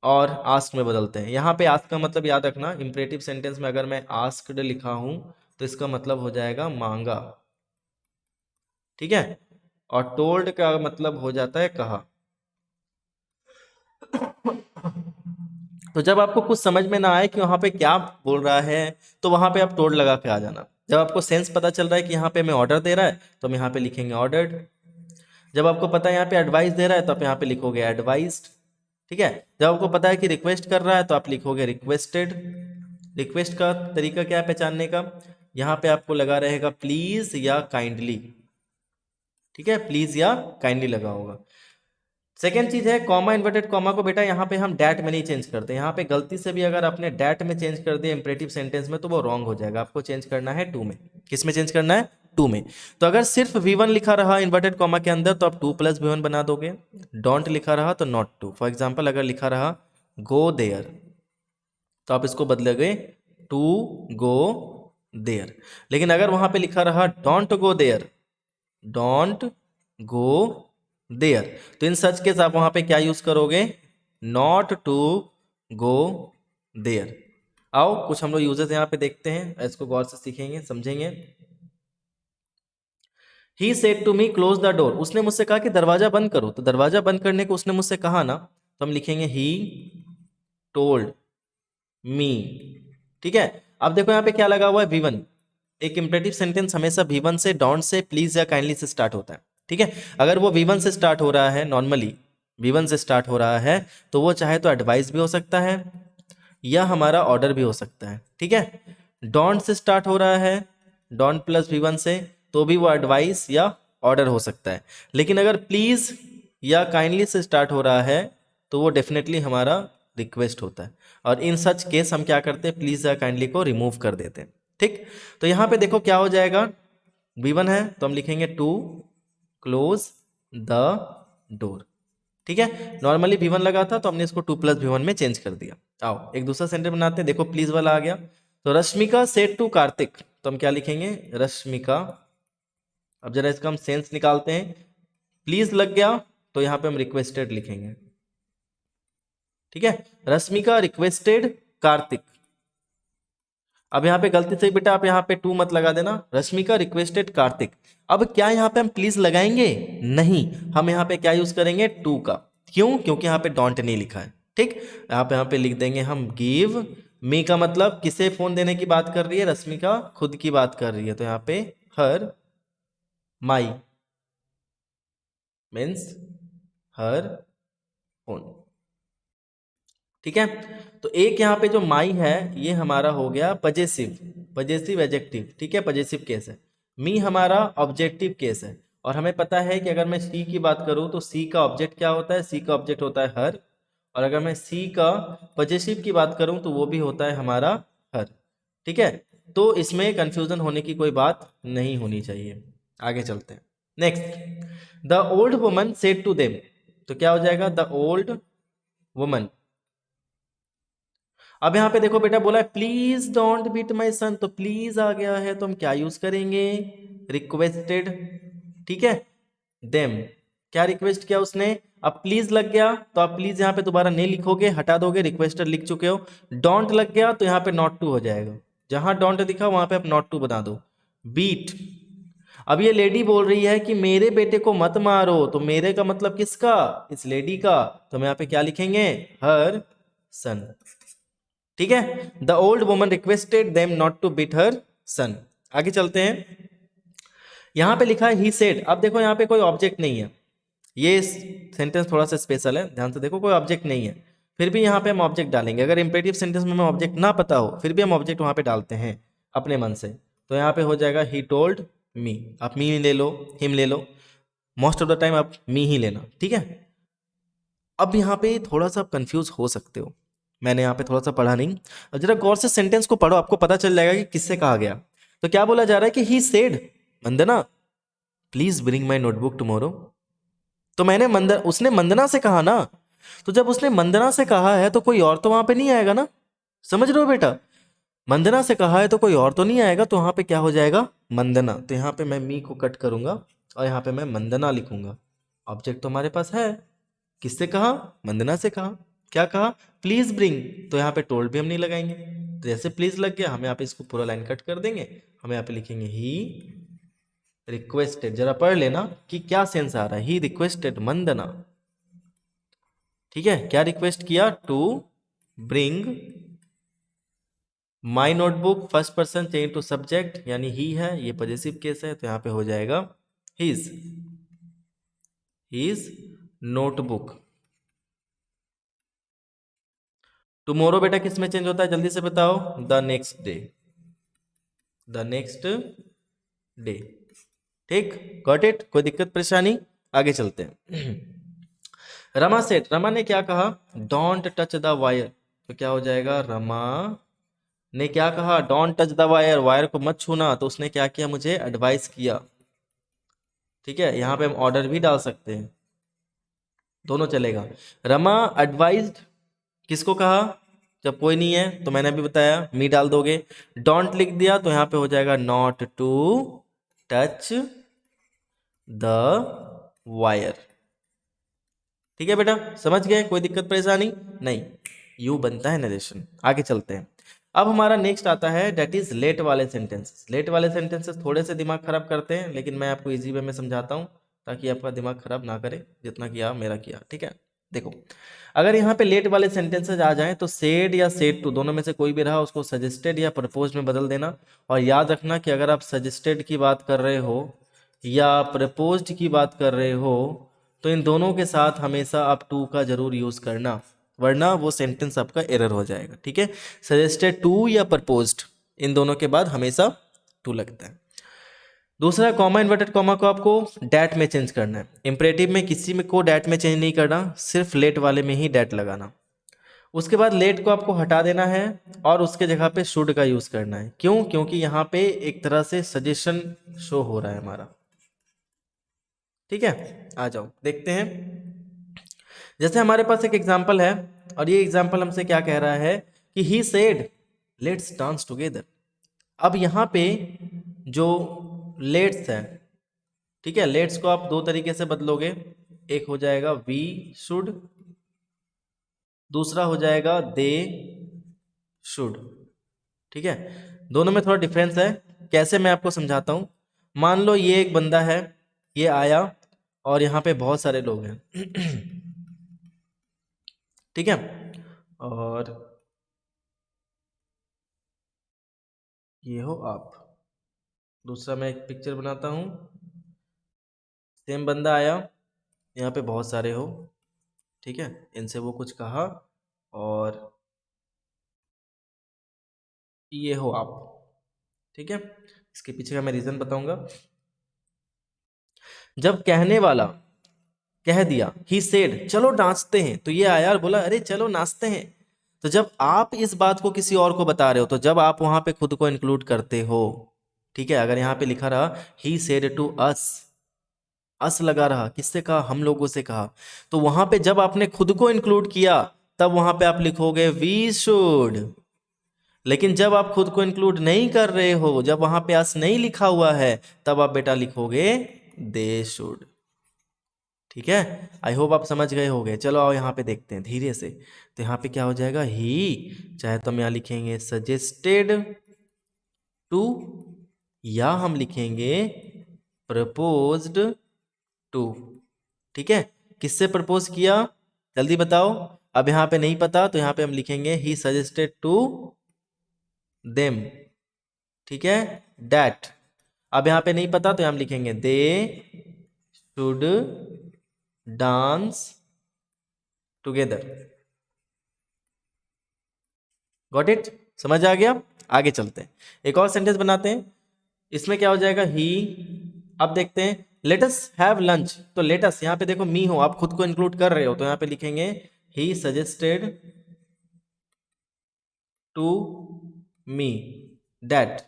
और आस्क में बदलते हैं। यहाँ पे आस्क का मतलब याद रखना, इंपरेटिव सेंटेंस में अगर मैं आस्क्ड लिखा हूं तो इसका मतलब हो जाएगा मांगा। ठीक है, और टोल्ड का मतलब हो जाता है कहा। तो जब आपको कुछ समझ में ना आए कि वहां पे क्या बोल रहा है, तो वहां पे आप टोल्ड लगा के आ जाना। जब आपको सेंस पता चल रहा है कि यहाँ पे हमें ऑर्डर दे रहा है, तो हम यहाँ पे लिखेंगे ऑर्डर्ड। जब आपको पता है यहाँ पे एडवाइस दे रहा है, तो आप यहाँ पे लिखोगे एडवाइज्ड। ठीक है, जब आपको पता है कि रिक्वेस्ट कर रहा है, तो आप लिखोगे रिक्वेस्टेड। रिक्वेस्ट का तरीका क्या है पहचानने का? यहाँ पे आपको लगा रहेगा प्लीज या काइंडली। ठीक है, प्लीज या काइंडली लगा होगा। सेकेंड चीज है कॉमा, इन्वर्टेड कॉमा को बेटा यहाँ पे हम डैट में नहीं चेंज करते। यहाँ पे गलती से भी अगर आपने डैट में चेंज कर दिया इंपरेटिव सेंटेंस में, तो वो रॉन्ग हो जाएगा। आपको चेंज करना है टू में। किस में चेंज करना है? टू में। तो अगर सिर्फ V1 लिखा रहा इन्वर्टेड कॉमा के अंदर, तो आप टू प्लस V1 बना दोगे। डोंट लिखा रहा तो नॉट टू। फॉर एग्जाम्पल अगर लिखा रहा गो देयर, तो आप इसको बदलोगे टू गो देयर। लेकिन अगर वहां पे लिखा रहा don't go there, don't go there, तो इन सच केस आप वहां पे क्या यूज करोगे? Not to go there. आओ कुछ हम लोग यूजेस यहाँ पे देखते हैं, इसको गौर से सीखेंगे, समझेंगे। He said to me close the door, उसने मुझसे कहा कि दरवाजा बंद करो। तो दरवाजा बंद करने को उसने मुझसे कहा ना, तो हम लिखेंगे ही टोल्ड मी। ठीक है, अब देखो यहाँ पे क्या लगा हुआ है? V1। एक इंपरेटिव सेंटेंस हमेशा V1 से, डोंट से, प्लीज या काइंडली से स्टार्ट होता है। ठीक है, अगर वो V1 से स्टार्ट हो रहा है, नॉर्मली V1 से स्टार्ट हो रहा है, तो वो चाहे तो एडवाइस भी हो सकता है या हमारा ऑर्डर भी हो सकता है। ठीक है, डोंट से स्टार्ट हो रहा है, डोंट प्लस V1 से, तो भी वो एडवाइस या ऑर्डर हो सकता है। लेकिन अगर प्लीज या काइंडली से स्टार्ट हो रहा है, तो वो डेफिनेटली हमारा रिक्वेस्ट होता है। और इन सच केस हम क्या करते हैं? प्लीज या काइंडली को रिमूव कर देते हैं। ठीक, तो यहां पे देखो क्या हो जाएगा। V1 है तो हम लिखेंगे टू क्लोज द डोर। ठीक है, नॉर्मली V1 लगा था तो हमने इसको टू प्लस V1 में चेंज कर दिया। आओ एक दूसरा सेंटेंस बनाते हैं। देखो प्लीज वाला आ गया। तो रश्मिका सेड टू कार्तिक, तो हम क्या लिखेंगे? रश्मिका। अब जरा इसका हम सेंस निकालते हैं। प्लीज लग गया तो यहां पे हम रिक्वेस्टेड लिखेंगे। ठीक है, रश्मिका रिक्वेस्टेड कार्तिक। अब यहाँ पे गलती से बेटा आप यहाँ पे टू मत लगा देना, रश्मिका रिक्वेस्टेड कार्तिक। अब क्या यहाँ पे हम प्लीज लगाएंगे? नहीं, हम यहाँ पे क्या यूज करेंगे? टू का। क्यों? क्योंकि यहाँ पे डोंट नहीं लिखा है। ठीक, यहाँ पे लिख देंगे हम गिव मी का मतलब किसे फोन देने की बात कर रही है? रश्मिका खुद की बात कर रही है, तो यहाँ पे हर माई मीन्स हर फोन। ठीक है, तो एक यहाँ पे जो माई है ये हमारा हो गया पजेसिव, पजेसिव एडजेक्टिव। ठीक है, पजेसिव केस है। मी हमारा ऑब्जेक्टिव केस है। और हमें पता है कि अगर मैं सी की बात करूं तो सी का ऑब्जेक्ट क्या होता है? सी का ऑब्जेक्ट होता है हर। और अगर मैं सी का पजेसिव की बात करूं तो वो भी होता है हमारा हर। ठीक है, तो इसमें कंफ्यूजन होने की कोई बात नहीं होनी चाहिए। आगे चलते हैं। Next, the old woman said to them, तो क्या हो जाएगा, द ओल्ड वुमन। अब यहां पे देखो बेटा बोला है प्लीज डोंट बीट माई सन, तो प्लीज आ गया है तो हम क्या यूज करेंगे, रिक्वेस्टेड। ठीक है, देम, क्या रिक्वेस्ट किया उसने, अब प्लीज लग गया तो आप प्लीज यहाँ पे दोबारा नहीं लिखोगे, हटा दोगे, रिक्वेस्टेड लिख चुके हो। डोंट लग गया तो यहाँ पे नॉट टू हो जाएगा, जहां डोंट दिखा वहां पे आप नॉट टू बना दो। बीट, अब ये लेडी बोल रही है कि मेरे बेटे को मत मारो, तो मेरे का मतलब किसका, इस लेडी का, तो हम यहाँ पे क्या लिखेंगे, हर सन। ठीक है, the old woman requested them not to beat her son. आगे चलते हैं, यहां पे लिखा है ही सेड। अब देखो यहाँ पे कोई ऑब्जेक्ट नहीं है, ये सेंटेंस थोड़ा सा स्पेशल है, ध्यान से देखो, कोई ऑब्जेक्ट नहीं है, फिर भी यहाँ पे हम ऑब्जेक्ट डालेंगे। अगर इंपेरेटिव सेंटेंस में हमें ऑब्जेक्ट ना पता हो फिर भी हम ऑब्जेक्ट वहां पे डालते हैं अपने मन से, तो यहाँ पे हो जाएगा ही टोल्ड मी, आप मी ले लो, हिम ले लो, मोस्ट ऑफ द टाइम आप मी ही लेना। ठीक है, अब यहाँ पे थोड़ा सा आप कंफ्यूज हो सकते हो, मैंने यहाँ पे थोड़ा सा पढ़ा नहीं, अब जरा गौर से सेंटेंस को पढ़ो, आपको पता चल जाएगा कि किससे कहा गया। तो क्या बोला जा रहा है कि he said, Vandana please bring my notebook tomorrow, तो मैंने उसने वंदना से कहा ना, तो जब उसने वंदना से कहा है तो कोई और तो वहां पे नहीं आएगा ना, समझ रहे हो बेटा, वंदना से कहा है तो कोई और तो नहीं आएगा, तो वहां पे क्या हो जाएगा, वंदना, तो यहाँ पे मैं मी को कट करूंगा और यहाँ पे मैं वंदना लिखूंगा। ऑब्जेक्ट तो हमारे पास है, किससे कहा, वंदना से कहा, क्या कहा, प्लीज ब्रिंग, तो यहाँ पे टोल्ड भी हम नहीं लगाएंगे, तो जैसे प्लीज लग गया हम यहाँ पे इसको पूरा लाइन कट कर देंगे, हम यहाँ पे लिखेंगे ही रिक्वेस्टेड, जरा पढ़ लेना कि क्या सेंस आ रहा है, ही रिक्वेस्टेड वंदना। ठीक है, क्या रिक्वेस्ट किया, to bring my notebook, first person change to subject, यानी ही है, ये पॉजिटिव केस है, तो यहाँ पे हो जाएगा हिज नोटबुक। टुमारो बेटा किस में चेंज होता है, जल्दी से बताओ, the next day, the next day. ठीक, गॉट इट, कोई दिक्कत परेशानी, आगे चलते हैं। रमा सेठ, रमा ने क्या कहा, डोंट टच द वायर, तो क्या हो जाएगा, रमा ने क्या कहा, don't touch the wire, wire को मत छूना, तो उसने क्या किया, मुझे एडवाइस किया। ठीक है, यहां पे हम ऑर्डर भी डाल सकते हैं, दोनों चलेगा। रमा एडवाइज्ड, किसको कहा, जब कोई नहीं है तो मैंने अभी बताया मी डाल दोगे, डोंट लिख दिया तो यहां पे हो जाएगा not to touch the wire. ठीक है बेटा, समझ गए, कोई दिक्कत परेशानी नहीं, यू बनता है नरेशन। आगे चलते हैं, अब हमारा नेक्स्ट आता है डेट इज लेट वाले सेंटेंसेस। लेट वाले सेंटेंसेस थोड़े से दिमाग खराब करते हैं, लेकिन मैं आपको इजी वे में समझाता हूँ ताकि आपका दिमाग खराब ना करे जितना किया मेरा किया। ठीक है, देखो, अगर यहाँ पे लेट वाले सेंटेंसेस आ जाएं तो सेड या सेड टू दोनों में से कोई भी रहा उसको सजेस्टेड या प्रपोज में बदल देना। और याद रखना कि अगर आप सजेस्टेड की बात कर रहे हो या प्रपोज्ड की बात कर रहे हो तो इन दोनों के साथ हमेशा आप टू का जरूर यूज करना, वरना वो सेंटेंस आपका एरर हो जाएगा। ठीक है, सजेस्टेड टू या प्रपोज्ड इन दोनों के बाद हमेशा टू लगता है। दूसरा, कॉमा इन्वर्टेड कॉमा को आपको डैट में चेंज करना है। इंपरेटिव में किसी में को डैट में चेंज नहीं करना, सिर्फ लेट वाले में ही डैट लगाना। उसके बाद लेट को आपको हटा देना है और उसके जगह पे शुड का यूज करना है। क्यों, क्योंकि यहाँ पे एक तरह से सजेशन शो हो रहा है हमारा। ठीक है, आ जाओ देखते हैं। जैसे हमारे पास एक एग्जाम्पल है और ये एग्जाम्पल हमसे क्या कह रहा है कि he said let's dance together. अब यहाँ पे जो लेट्स है, ठीक है, लेट्स को आप दो तरीके से बदलोगे, एक हो जाएगा वी शुड, दूसरा हो जाएगा दे शुड। ठीक है, दोनों में थोड़ा डिफरेंस है, कैसे मैं आपको समझाता हूं। मान लो ये एक बंदा है, ये आया और यहाँ पे बहुत सारे लोग हैं। ठीक है, और ये हो आप, दूसरा मैं एक पिक्चर बनाता हूं, सेम बंदा आया, यहाँ पे बहुत सारे हो, ठीक है, इनसे वो कुछ कहा और ये हो आप। ठीक है, इसके पीछे का मैं रीजन बताऊंगा। जब कहने वाला कह दिया ही सेड चलो नाचते हैं, तो ये आया और बोला अरे चलो नाचते हैं। तो जब आप इस बात को किसी और को बता रहे हो तो जब आप वहां पे खुद को इंक्लूड करते हो, ठीक है, अगर यहाँ पे लिखा रहा ही सेड टू अस, अस लगा रहा, किससे कहा, हम लोगों से कहा। तो वहां पे जब आपने खुद को इंक्लूड किया तब वहां पे आप लिखोगे वी शुड। लेकिन जब आप खुद को इंक्लूड नहीं कर रहे हो, जब वहां पे अस नहीं लिखा हुआ है, तब आप बेटा लिखोगे दे शुड। ठीक है, आई होप आप समझ गए होंगे। चलो आओ यहाँ पे देखते हैं धीरे से। तो यहाँ पे क्या हो जाएगा, ही, चाहे तो हम यहाँ लिखेंगे सजेस्टेड टू, या हम लिखेंगे प्रपोज्ड टू। ठीक है, किससे प्रपोज किया, जल्दी बताओ। अब यहाँ पे नहीं पता तो यहाँ पे हम लिखेंगे ही सजेस्टेड टू देम। ठीक है, दैट। अब यहाँ पे नहीं पता तो हम लिखेंगे they should dance together. Got it, समझ आ गया। आगे चलते हैं, एक और सेंटेंस बनाते हैं। इसमें क्या हो जाएगा, ही। अब देखते हैं, लेट अस हैव लंच। तो लेट अस, यहाँ पे देखो मी हो, आप खुद को इंक्लूड कर रहे हो, तो यहाँ पे लिखेंगे he suggested to me that.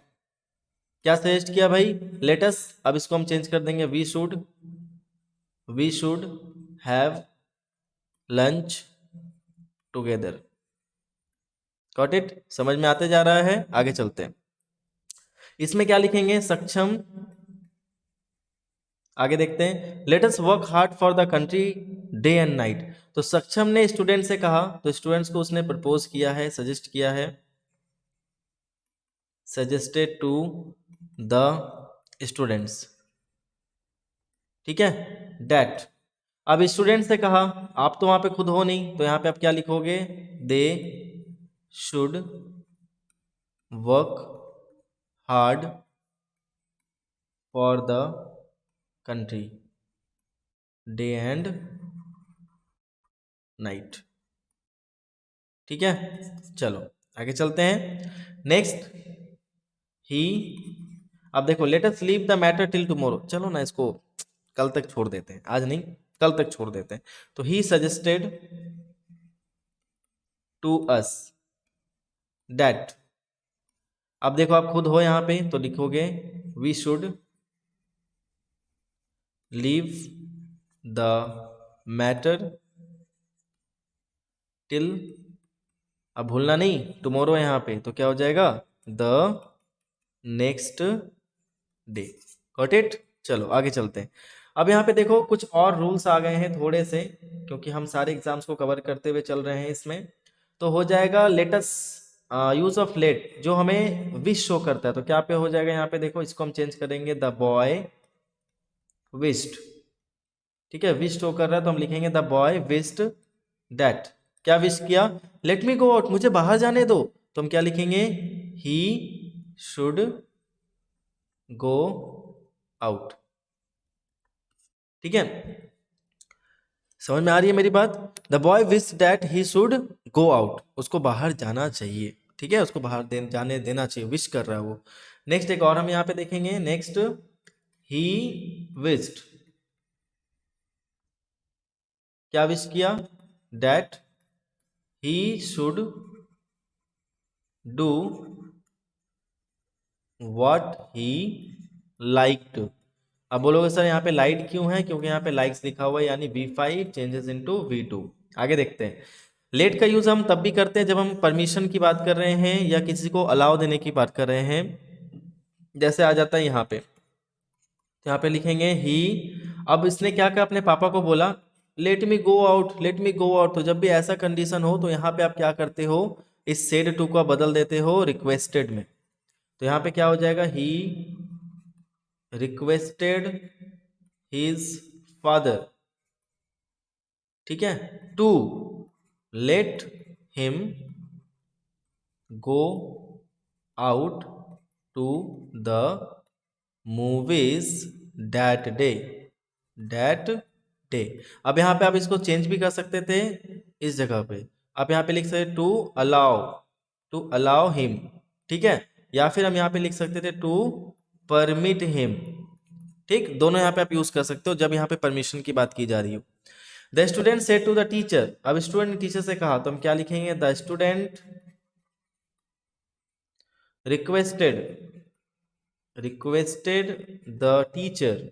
क्या सजेस्ट किया भाई, लेट अस। अब इसको हम चेंज कर देंगे, we should have lunch together. Got it, समझ में आते जा रहा है। आगे चलते हैं, इसमें क्या लिखेंगे, सक्षम। आगे देखते हैं, let us work hard for the country day and night. तो सक्षम ने स्टूडेंट से कहा, तो स्टूडेंट्स को उसने प्रपोज किया है, सजेस्ट किया है, सजेस्टेड टू द स्टूडेंट्स। ठीक है, डेट। अब स्टूडेंट से कहा, आप तो वहां पे खुद हो नहीं, तो यहां पे आप क्या लिखोगे, they should work hard for the country day and night. ठीक है, चलो आगे चलते हैं। नेक्स्ट, ही। अब देखो, let us leave the matter till tomorrow. चलो ना, इसको कल तक छोड़ देते हैं, आज नहीं कल तक छोड़ देते हैं। तो he suggested to us that. अब देखो, आप खुद हो यहाँ पे, तो लिखोगे we should leave the matter till, अब भूलना नहीं, टुमारो यहाँ पे, तो क्या हो जाएगा, the next day. Got it, चलो आगे चलते हैं। अब यहाँ पे देखो, कुछ और रूल्स आ गए हैं थोड़े से, क्योंकि हम सारे एग्जाम्स को कवर करते हुए चल रहे हैं इसमें। तो हो जाएगा लेटस यूज ऑफ लेट, जो हमें विश शो करता है, तो क्या पे हो जाएगा, यहाँ पे देखो, इसको हम चेंज करेंगे द बॉय विश्ड। ठीक है, विश शो कर रहा है तो हम लिखेंगे द बॉय विश्ड दैट। क्या विश किया, लेट मी गो आउट, मुझे बाहर जाने दो, तो हम क्या लिखेंगे, ही शुड गो आउट। ठीक है, समझ में आ रही है मेरी बात। The boy wish that he should go out, उसको बाहर जाना चाहिए। ठीक है, उसको बाहर जाने देना चाहिए, विश कर रहा है वो। नेक्स्ट एक और हम यहाँ पे देखेंगे, नेक्स्ट, ही विश्ड। क्या विश किया, that he should do what he liked. अब बोलोगे सर यहाँ पे लाइट क्यों है, क्योंकि यहाँ पे लाइक्स लिखा हुआ है, यानी V5 चेंजेस इनटू V2। आगे देखते हैं, लेट का यूज हम तब भी करते हैं जब हम परमिशन की बात कर रहे हैं या किसी को अलाउ देने की बात कर रहे हैं। जैसे आ जाता है यहाँ पे, तो यहाँ पे लिखेंगे ही। अब इसने क्या कहा, अपने पापा को बोला let me go out, let me go out. तो जब भी ऐसा कंडीशन हो तो यहाँ पे आप क्या करते हो, इस सेड टू का बदल देते हो रिक्वेस्टेड में। तो यहाँ पे क्या हो जाएगा, ही रिक्वेस्टेड हिज फादर, ठीक है, to let him go out to the movies that day, that day. अब यहाँ पे आप इसको चेंज भी कर सकते थे, इस जगह पे आप यहाँ पे लिख सकते टू अलाउ हिम। ठीक है, या फिर हम यहाँ पे लिख सकते थे टू परमिट हिम। ठीक, दोनों यहाँ पे आप यूज कर सकते हो जब यहाँ पे परमिशन की बात की जा रही हो। The student said to the teacher. अब स्टूडेंट ने टीचर से कहा, तो हम क्या लिखेंगे, the student requested the teacher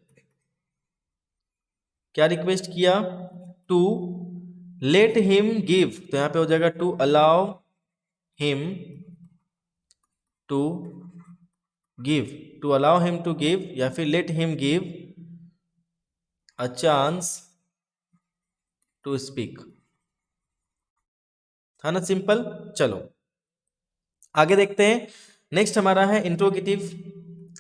क्या रिक्वेस्ट किया? टू लेट हिम गिव, तो यहां पे हो जाएगा to allow him to give, to allow him to give या फिर let him give a chance to speak. था ना सिंपल? चलो आगे देखते हैं। नेक्स्ट हमारा है इंट्रोगेटिव।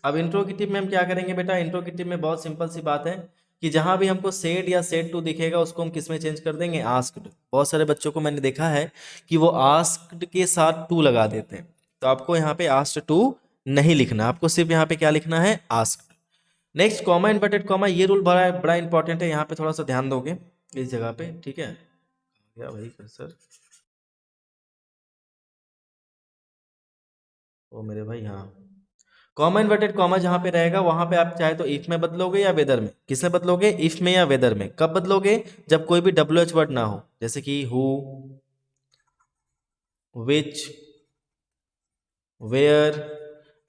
अब इंट्रोगेटिव में हम क्या करेंगे बेटा? इंट्रोगेटिव में बहुत सिंपल सी बात है कि जहां भी हमको सेड या सेड टू दिखेगा उसको हम किस में चेंज कर देंगे? आस्क्ड। बहुत सारे बच्चों को मैंने देखा है कि वो आस्क्ड के साथ टू लगा देते हैं, तो आपको यहाँ पे आस्क्ड टू नहीं लिखना, आपको सिर्फ यहाँ पे क्या लिखना है? Asked. Next comma inverted comma, ये रूल बड़ा बड़ा इंपॉर्टेंट है, यहाँ पे थोड़ा सा ध्यान दोगे इस जगह पे, ठीक है? क्या भाई सर, ओ मेरे भाई, हाँ, कॉमा इन्वर्टेड कॉमा जहां पे रहेगा वहां पे आप चाहे तो इफ में बदलोगे या वेदर में। किसमें बदलोगे? इफ में या वेदर में। कब बदलोगे? जब कोई भी डब्ल्यू एच वर्ड ना हो, जैसे कि हु, विच, वेयर,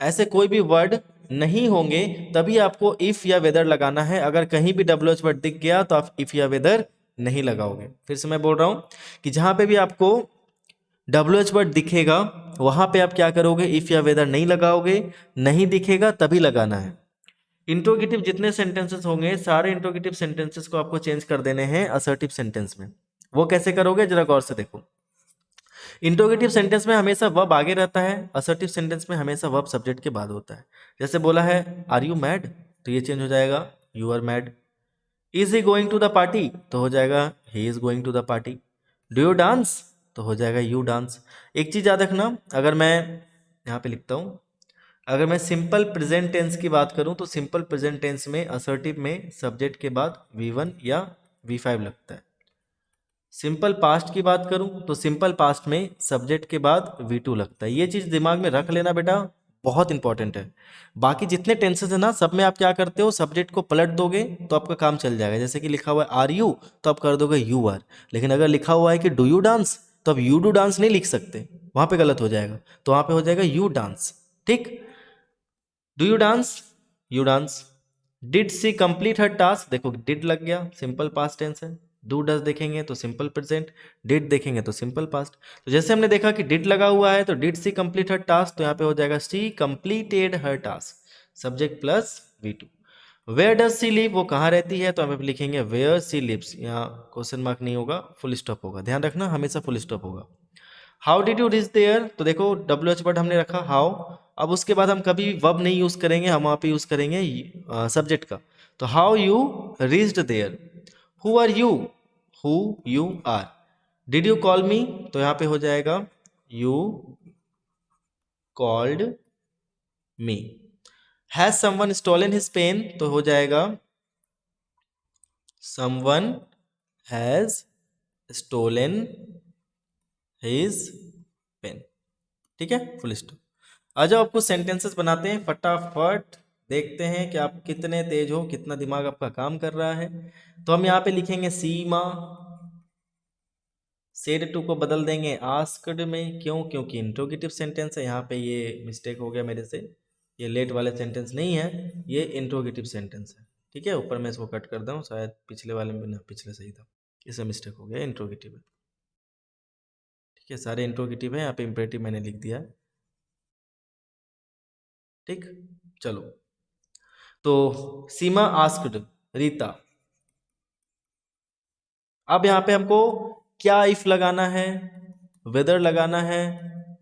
ऐसे कोई भी वर्ड नहीं होंगे तभी आपको इफ या वेदर लगाना है। अगर कहीं भी डब्ल्यू एच वर्ड दिख गया तो आप इफ या वेदर नहीं लगाओगे। फिर से मैं बोल रहा हूं कि जहां पे भी आपको डब्ल्यू एच वर्ड दिखेगा वहां पे आप क्या करोगे? इफ या वेदर नहीं लगाओगे, नहीं दिखेगा तभी लगाना है। इंट्रोगेटिव जितने सेंटेंसेस होंगे सारे इंट्रोगेटिव सेंटेंसेस को आपको चेंज कर देने हैं असर्टिव सेंटेंस में। वो कैसे करोगे जरा गौर से देखो। इंट्रोगेटिव सेंटेंस में हमेशा वर्ब आगे रहता है, असर्टिव सेंटेंस में हमेशा वर्ब सब्जेक्ट के बाद होता है। जैसे बोला है आर यू मैड, तो ये चेंज हो जाएगा you are mad. Is he going to the party, तो हो जाएगा he is going to the party. Do you dance, तो हो जाएगा यू डांस। एक चीज याद रखना, अगर मैं यहाँ पे लिखता हूँ, अगर मैं सिंपल प्रेजेंट टेंस की बात करूं तो सिंपल प्रेजेंट टेंस में असर्टिव में सब्जेक्ट के बाद V1 या V5 लगता है। सिंपल पास्ट की बात करूं तो सिंपल पास्ट में सब्जेक्ट के बाद V2 लगता है। ये चीज दिमाग में रख लेना बेटा, बहुत इंपॉर्टेंट है। बाकी जितने टेंसेस है ना सब में आप क्या करते हो? सब्जेक्ट को पलट दोगे तो आपका काम चल जाएगा। जैसे कि लिखा हुआ है आर यू, तो आप कर दोगे यू आर। लेकिन अगर लिखा हुआ है कि डू यू डांस, तो आप यू डू डांस नहीं लिख सकते, वहां पे गलत हो जाएगा, तो वहां पे हो जाएगा यू डांस। ठीक? Do you dance, you dance. Did she complete her task, देखो डिड लग गया, सिंपल पास्ट टेंस है। डू डज देखेंगे तो सिंपल प्रेजेंट, डिड देखेंगे तो सिंपल पास्ट। तो जैसे हमने देखा कि डिड लगा हुआ है तो did she complete her task, तो यहाँ पे हो जाएगा she completed her task, subject plus V2। Where does she live, वो कहाँ रहती है, तो हम लिखेंगे वेयर सी लिव्स। यहाँ क्वेश्चन मार्क नहीं होगा, फुल स्टॉप होगा, ध्यान रखना हमेशा फुल स्टॉप होगा। How did you reach there, तो देखो डब्ल्यू एच वर्ड हमने रखा हाउ। अब उसके बाद हम कभी वर्ब नहीं यूज करेंगे, हम वहां पे यूज करेंगे सब्जेक्ट का। तो how you reached there. Who are you, who you are. Did you call me, तो यहाँ पे हो जाएगा you called me. Has someone stolen his pen, तो हो जाएगा someone has stolen his pen. ठीक है, फुल स्टॉप। आ जाओ आपको सेंटेंसेस बनाते हैं फटाफट, देखते हैं कि आप कितने तेज हो, कितना दिमाग आपका काम कर रहा है। तो हम यहाँ पे लिखेंगे सीमा, सेड टू को बदल देंगे आस्क्ड में। क्यों? क्योंकि इंट्रोगेटिव सेंटेंस है। यहाँ पे ये मिस्टेक हो गया मेरे से, ये लेट वाले सेंटेंस नहीं है, ये इंट्रोगेटिव सेंटेंस है। ठीक है, ऊपर मैं इसको कट कर दूँ, शायद पिछले वाले में ना, पिछले सही था, इसमें मिस्टेक हो गया, इंट्रोगेटिव है। ठीक है, सारे इंट्रोगेटिव है, यहाँ पे इम्परेटिव मैंने लिख दिया है। ठीक, चलो। तो सीमा आस्क्ड रीता। अब यहाँ पे हमको क्या इफ लगाना है, वेदर लगाना है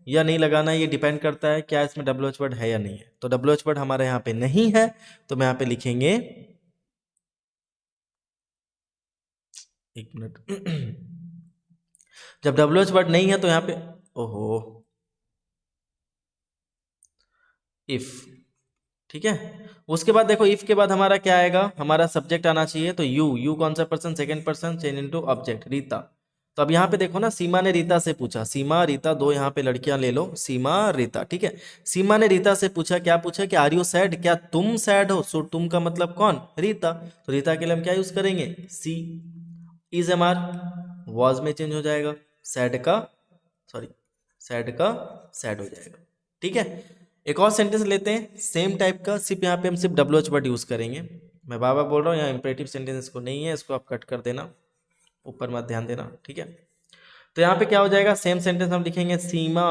या नहीं लगाना है, ये डिपेंड करता है क्या इसमें डब्ल्यू एच वर्ड है या नहीं है। तो डब्ल्यू एच वर्ड हमारे यहाँ पे नहीं है, तो मैं यहाँ पे लिखेंगे, एक मिनट जब डब्ल्यू एच वर्ड नहीं है तो यहाँ पे, ओहो, इफ। ठीक है, उसके बाद देखो इफ के बाद हमारा क्या आएगा, हमारा सब्जेक्ट आना चाहिए। तो यू कौन सा person? Second person, change into object Rita. तो अब यहाँ पे देखो ना, सीमा ने रीता से पूछा, सीमा रीता दो यहाँ पे लड़कियां ले लो, सीमा रीता। ठीक है, सीमा ने रीता से पूछा, क्या पूछा कि आर यू सैड, क्या तुम सैड हो। सो तुम का मतलब कौन? रीता। तो रीता के लिए हम क्या यूज करेंगे? सी। इज एम आर वॉज में चेंज हो जाएगा, सैड का, सॉरी, सैड का सैड हो जाएगा। ठीक है, एक और सेंटेंस लेते हैं सेम टाइप का, सिर्फ यहाँ पे हम सिर्फ डब्ल्यू एच वर्ड यूज करेंगे। मैं बार बार बोल रहा हूँ, यहाँ इंपेरेटिव सेंटेंस को नहीं है, इसको आप कट कर देना, ऊपर मत ध्यान देना, ठीक है। तो यहाँ पे क्या हो जाएगा, सेम सेंटेंस हम लिखेंगे, सीमा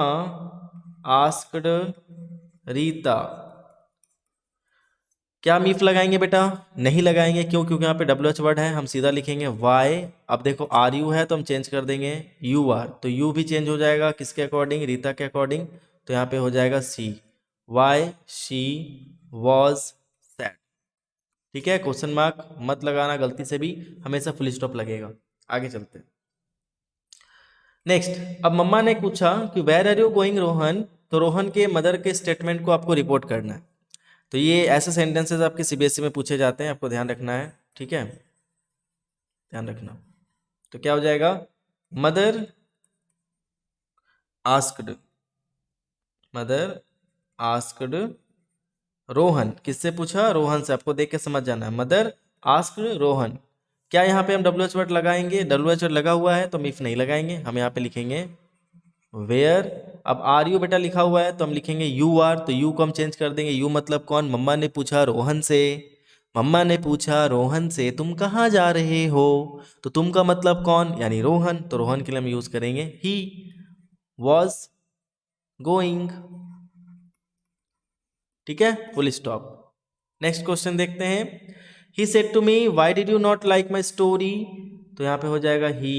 आस्क्ड रीता। क्या मीफ लगाएंगे बेटा, नहीं लगाएंगे, क्यों, क्योंकि यहाँ पे WH वर्ड है, हम सीधा लिखेंगे वाई। अब देखो आर यू है तो हम चेंज कर देंगे यू आर, तो यू भी चेंज हो जाएगा किसके अकॉर्डिंग, रीता के अकॉर्डिंग, तो यहाँ पे हो जाएगा सी, वाई शी वॉज सैड। ठीक है, क्वेश्चन मार्क मत लगाना गलती से भी, हमेशा फुल स्टॉप लगेगा। आगे चलते हैं। नेक्स्ट, अब मम्मा ने पूछा कि where are you going Rohan, तो रोहन के मदर के स्टेटमेंट को आपको रिपोर्ट करना है। तो ये ऐसे सेंटेंसेस आपके CBSE में पूछे जाते हैं, आपको ध्यान रखना है, ठीक है, ध्यान रखना। तो क्या हो जाएगा, mother asked, mother asked Rohan, किससे पूछा, रोहन से, आपको देख के समझ जाना है, मदर आस्क्ड रोहन। क्या यहाँ पे हम WH वर्ड लगाएंगे, WH वर्ड लगा हुआ है तो हम इफ नहीं लगाएंगे, हम यहाँ पे लिखेंगे वेयर। अब आर यू बेटा लिखा हुआ है तो हम लिखेंगे यू आर, तो यू को हम चेंज कर देंगे, यू मतलब कौन, मम्मा ने पूछा रोहन से, मम्मा ने पूछा रोहन से तुम कहाँ जा रहे हो, तो तुम का मतलब कौन, यानी रोहन, तो रोहन के लिए हम यूज करेंगे ही वॉज गोइंग। ठीक है, फुल स्टॉप। नेक्स्ट क्वेश्चन देखते हैं, he said to me why did you not like my story, तो यहाँ पे हो जाएगा ही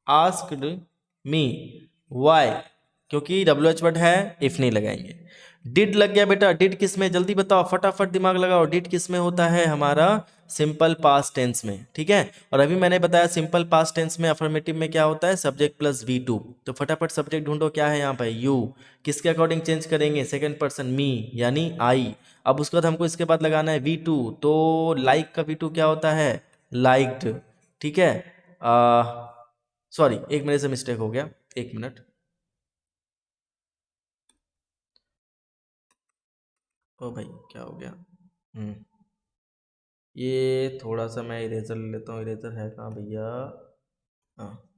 आस्क्ड मी वाई, क्योंकि WH वर्ड है, इफ नहीं लगाएंगे। डिड लग गया बेटा, डिड किस में, जल्दी बताओ, फटाफट दिमाग लगाओ, डिड किस में होता है, हमारा सिंपल पास्ट टेंस में, ठीक है। और अभी मैंने बताया सिंपल पास्ट टेंस में अफर्मेटिव में क्या होता है, सब्जेक्ट प्लस V2, तो फटाफट सब्जेक्ट ढूंढो, क्या है यहाँ पे, यू, किसके अकॉर्डिंग चेंज करेंगे, सेकेंड पर्सन मी यानी आई। अब उसके बाद हमको इसके बाद लगाना है V2, तो लाइक का V2 क्या होता है, लाइक्ड, ठीक है। सॉरी, एक मेरे से मिस्टेक हो गया, एक मिनट। ओ भाई क्या हो गया, ये थोड़ा सा मैं इरेजर ले लेता हूँ, इरेजर है कहाँ भैया, हाँ,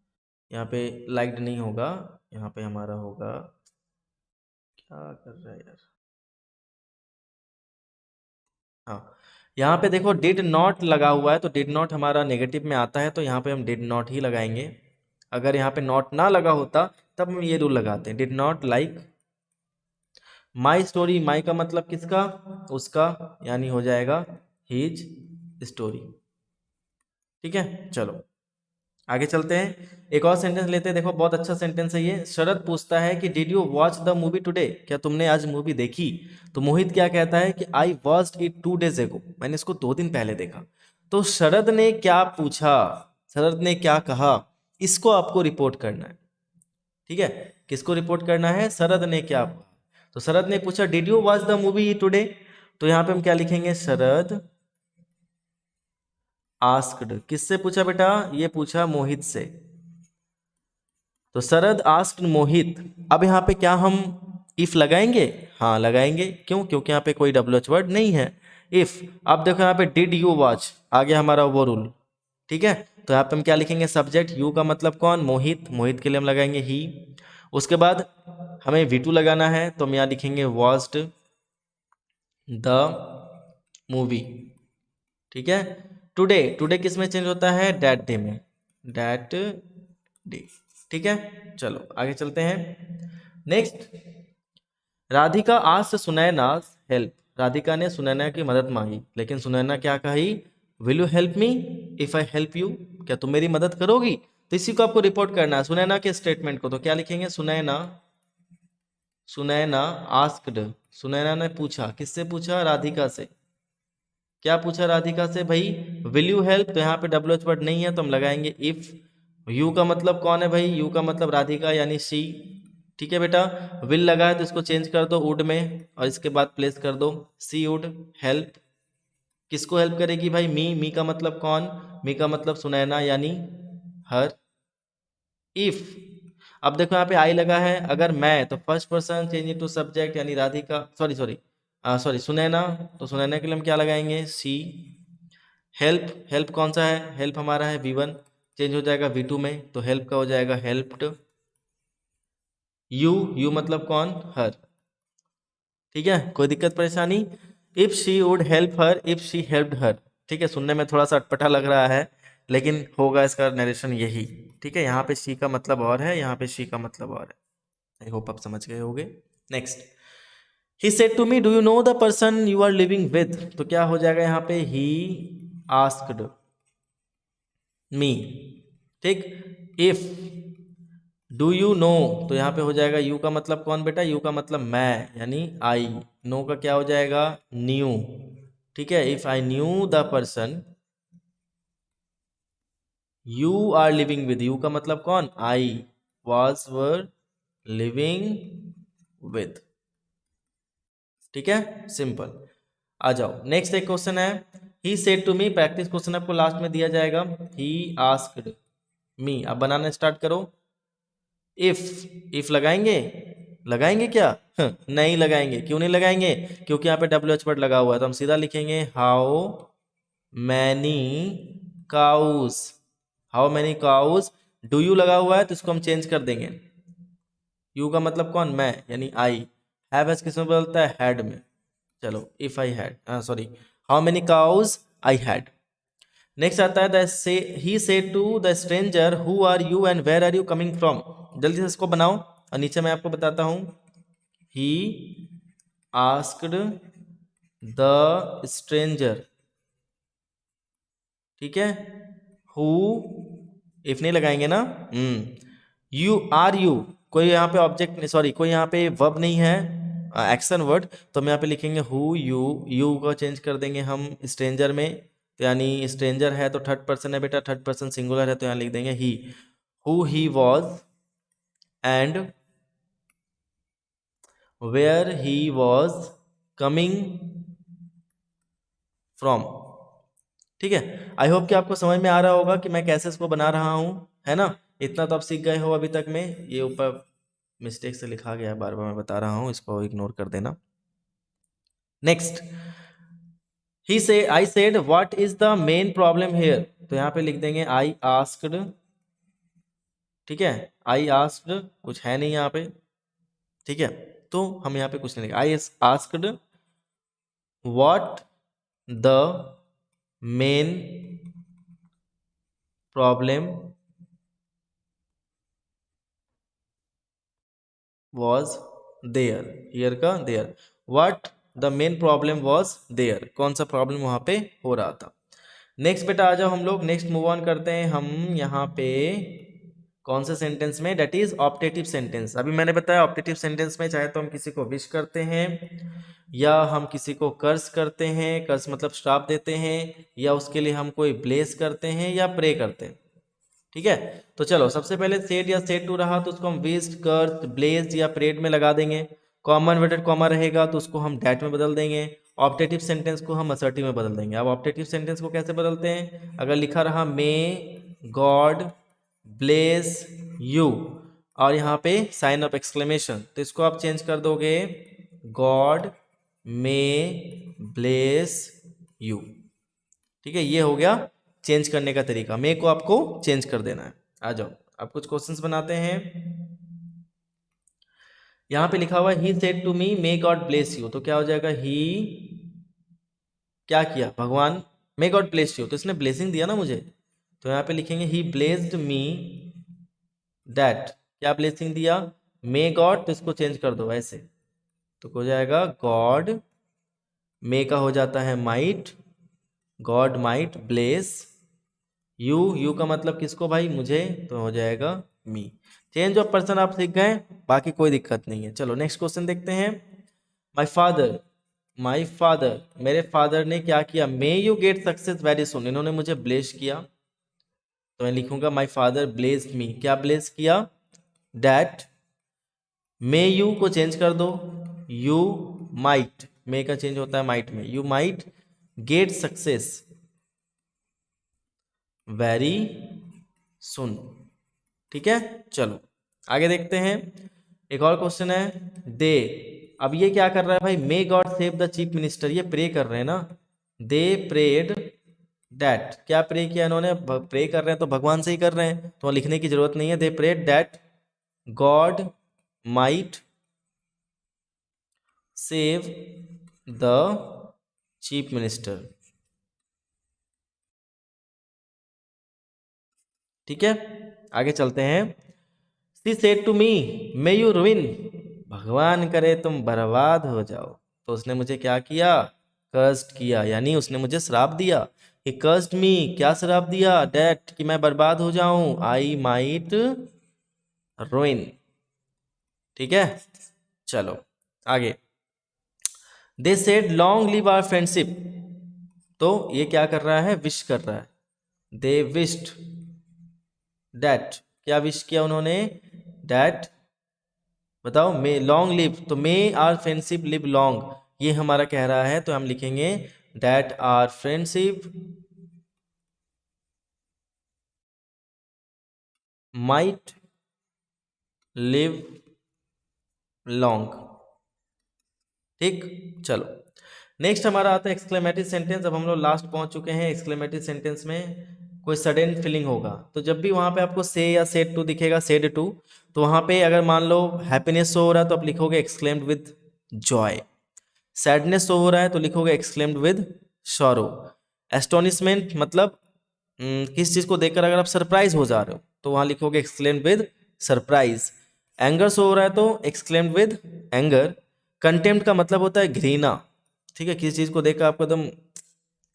यहाँ पे लाइक्ड नहीं होगा, यहाँ पे हमारा होगा, क्या कर रहा है यार, हाँ, यहाँ पे देखो डिड नॉट लगा हुआ है, तो डिड नॉट हमारा नेगेटिव में आता है, तो यहाँ पे हम डिड नॉट ही लगाएंगे। अगर यहाँ पे नॉट ना लगा होता तब हम ये रूल लगाते हैं, did not like my story, my का मतलब किसका, उसका, यानी हो जाएगा हिज स्टोरी। ठीक है, चलो आगे चलते हैं, एक और सेंटेंस लेते हैं, देखो बहुत अच्छा सेंटेंस है ये। शरद पूछता है कि did you watch the movie today, क्या तुमने आज मूवी देखी, तो मोहित क्या कहता है कि I watched it 2 days ago, मैंने इसको 2 दिन पहले देखा। तो शरद ने क्या पूछा, शरद ने क्या कहा, इसको आपको रिपोर्ट करना है, ठीक है। किसको रिपोर्ट करना है, शरद ने क्या, तो शरद ने पूछा did you watch the movie today, तो यहाँ पे हम क्या लिखेंगे, शरद आस्क्ड, किससे पूछा बेटा, ये पूछा मोहित से, तो शरद आस्क्ड मोहित। अब यहाँ पे क्या हम इफ लगाएंगे, हाँ लगाएंगे, क्यों, क्योंकि यहाँ पे कोई WH वर्ड नहीं है, इफ। अब देखो यहाँ पे डिड यू वॉच आ गया हमारा वो रूल, ठीक है। तो यहाँ पे हम क्या लिखेंगे, सब्जेक्ट, यू का मतलब कौन, मोहित, मोहित के लिए हम लगाएंगे ही। उसके बाद हमें V2 लगाना है, तो हम यहाँ लिखेंगे वॉच्ड द मूवी, ठीक है। टुडे, टुडे किस में चेंज होता है, डैट डे में, डैट डे, ठीक है। चलो आगे चलते हैं। Next, Radhika asked Sunaina help, Radhika ने सुनैना की मदद मांगी, लेकिन सुनैना क्या कही, will you help me if I help you, क्या तुम मेरी मदद करोगी, तो इसी को आपको रिपोर्ट करना है, सुनैना के स्टेटमेंट को। तो क्या लिखेंगे, सुनैना, सुनैना आस्क्ड, सुनैना ने पूछा, किससे पूछा, राधिका से, क्या पूछा राधिका से भाई, विल यू हेल्प, तो यहाँ पे WH वर्ड नहीं है तो हम लगाएंगे इफ। यू का मतलब कौन है भाई, यू का मतलब राधिका यानी सी, ठीक है बेटा। विल लगा है तो इसको चेंज कर दो वुड में, और इसके बाद प्लेस कर दो सी वुड हेल्प, किसको हेल्प करेगी भाई, मी का मतलब कौन, मी का मतलब सुनैना यानी हर। इफ, अब देखो यहाँ पे आई लगा है, अगर मैं, तो first person change to subject यानी Radhika, sorry sorry sorry Sunaina, तो सुनैना के लिए हम क्या लगाएंगे, सी। हेल्प, हेल्प कौन सा है, हेल्प हमारा है V1, चेंज हो जाएगा V2 में, तो हेल्प का हो जाएगा हेल्प्ड। यू, यू मतलब कौन, हर, ठीक है, कोई दिक्कत परेशानी। If she would help her, if she helped हर। ठीक है, सुनने में थोड़ा सा अटपटा लग रहा है, लेकिन होगा इसका नरेशन यही। ठीक है, यहाँ पे शी का मतलब और है, यहाँ पे शी का मतलब और है। आई होप आप समझ गए होगे। Next, he said to me do you know the person you are living with. तो क्या हो जाएगा यहाँ पे, ही आस्क्ड मी। ठीक, इफ डू यू नो, तो यहाँ पे हो जाएगा यू का मतलब कौन बेटा, यू का मतलब मैं, यानी आई। नो का क्या हो जाएगा, न्यू। ठीक है, if I knew the person you are living with, you का मतलब कौन, I, was were living with. ठीक है, सिंपल। आ जाओ, नेक्स्ट एक क्वेश्चन है, he said to me, practice question आपको लास्ट में दिया जाएगा। ही आस्क्ड मी, अब बनाना स्टार्ट करो। इफ लगाएंगे, लगाएंगे क्या, नहीं लगाएंगे। क्यों नहीं लगाएंगे, क्योंकि यहाँ पे WH वर्ड लगा हुआ है, तो हम सीधा लिखेंगे how many cows. How many cows, do you लगा हुआ है तो इसको हम चेंज कर देंगे। यू का मतलब कौन, मैं, यानी आई। हैव किस में बदलता है, हैड में। चलो, if I had, sorry, how many cows I had. Next आता है he said to the stranger who are you and where are you coming from. जल्दी से इसको बनाओ, और नीचे मैं आपको बताता हूं। ही आस्क्ड द स्ट्रेंजर, ठीक है, हु, इफ नहीं लगाएंगे ना, यू आर यू, कोई यहाँ पे ऑब्जेक्ट, सॉरी कोई यहाँ पे वर्ब नहीं है, एक्शन वर्ड, तो हम यहाँ पे लिखेंगे हु यू, यू को चेंज कर देंगे हम स्ट्रेंजर में, तो यानी स्ट्रेंजर है तो थर्ड पर्सन है बेटा, थर्ड पर्सन सिंगुलर है, तो यहाँ लिख देंगे he. Who he was and where he was coming from. ठीक है, आई होप कि आपको समझ में आ रहा होगा कि मैं कैसे इसको बना रहा हूं, है ना। इतना तो आप सीख गए हो अभी तक में, ये ऊपर मिस्टेक से लिखा गया है, बार बार मैं बता रहा हूं, इसको इग्नोर कर देना। नेक्स्ट, ही से I said what is the main problem here, तो यहां पे लिख देंगे आई आस्क्ड। ठीक है, आई आस्क्ड कुछ है नहीं यहाँ पे, ठीक है, तो हम यहाँ पे कुछ नहीं लिखेंगे। I asked what the main problem was there, here का there, what the main problem was there, कौन सा प्रॉब्लम वहां पे हो रहा था। नेक्स्ट बेटा आ जाओ, हम लोग नेक्स्ट मूव ऑन करते हैं। हम यहाँ पे कौन से सेंटेंस में, डेट इज ऑप्टेटिव सेंटेंस। अभी मैंने बताया ऑप्टेटिव सेंटेंस में चाहे तो हम किसी को विश करते हैं, या हम किसी को कर्स करते हैं, कर्स मतलब श्राप देते हैं, या उसके लिए हम कोई ब्लेस करते हैं या प्रे करते हैं। ठीक है, तो चलो सबसे पहले सेड या सेड टू रहा तो उसको हम विस्ड, कर्स्ड, ब्लेस्ड या प्रेड में लगा देंगे। कॉमन वर्टेड कॉमा रहेगा तो उसको हम डैट में बदल देंगे। ऑप्टेटिव सेंटेंस को हम असर्टिव में बदल देंगे। अब ऑप्टेटिव सेंटेंस को कैसे बदलते हैं, अगर लिखा रहा मे गॉड ब्लेस यू और यहाँ पे साइन ऑफ एक्सक्लेमेशन, तो इसको आप चेंज कर दोगे गॉड मे ब्लेस यू। ठीक है, ये हो गया चेंज करने का तरीका, मे को आपको चेंज कर देना है। आ जाओ, अब कुछ क्वेश्चंस बनाते हैं। यहां पे लिखा हुआ है he said to me may God bless you, तो क्या हो जाएगा, ही क्या किया, भगवान मे गॉड ब्लेस यू, तो इसने ब्लेसिंग दिया ना मुझे, तो यहाँ पे लिखेंगे ही ब्लेस्ड मी दैट, क्या ब्लेसिंग दिया, मे गॉड, तो इसको चेंज कर दो ऐसे, तो हो जाएगा गॉड, मे का हो जाता है might, God might bless you का मतलब किसको भाई, मुझे, तो हो जाएगा मी। चेंज ऑफ पर्सन आप सीख गए, बाकी कोई दिक्कत नहीं है। चलो नेक्स्ट क्वेश्चन देखते हैं। माई फादर, मेरे फादर ने क्या किया, may you get success very soon, इन्होंने मुझे ब्लेस किया, तो मैं लिखूंगा माई फादर ब्लेस्ड मी, क्या ब्लेस किया, दैट, मे यू को चेंज कर दो, यू माइट, मे का चेंज होता है माइट में, you might get success very soon. ठीक है, चलो आगे देखते हैं। एक और क्वेश्चन है, दे, अब ये क्या कर रहा है भाई, may God save the chief minister, ये प्रे कर रहे हैं ना, दे प्रेड दैट, क्या प्रे किया इन्होंने, प्रे कर रहे हैं तो भगवान से ही कर रहे हैं, तो लिखने की जरूरत नहीं है, they prayed that God might save the chief minister. ठीक है, आगे चलते हैं। She said to me may you ruin, भगवान करे तुम बर्बाद हो जाओ। तो उसने मुझे क्या किया, कर्स्ड किया, यानी उसने मुझे श्राप दिया। ही कर्स्ड मी, क्या श्राप दिया, डेट कि मैं बर्बाद हो जाऊं, आई माइट रुइन। ठीक है, चलो आगे। They said long live our friendship, तो ये क्या कर रहा है, विश कर रहा है। दे विश्ड दैट, क्या विश किया उन्होंने, दैट, बताओ, मे लॉन्ग लिव, तो मे आर फ्रेंडशिप लिव लॉन्ग, ये हमारा कह रहा है, तो हम लिखेंगे that are friendship might live long. ठीक, चलो नेक्स्ट हमारा आता है एक्सक्लेमेटरी सेंटेंस। अब हम लोग लास्ट पहुंच चुके हैं। एक्सक्लेमेटरी सेंटेंस में कोई सडन फीलिंग होगा, तो जब भी वहां पे आपको से या सेड टू दिखेगा, सेड टू, तो वहां पे अगर मान लो हैप्पीनेस शो हो रहा है तो आप लिखोगे exclaimed with Joy. Sadness show हो रहा है तो लिखोगे एक्सक्लेम्ड विद सॉरो। एस्टोनिशमेंट मतलब किस चीज को देखकर अगर आप सरप्राइज हो जा रहे हो तो वहां लिखोगे exclaimed with surprise. Anger show हो रहा है तो एक्सक्लेम्ड विद एंगर। कंटेम्प्ट का मतलब होता है घृणा। ठीक है, किसी चीज को देखकर आपको एकदम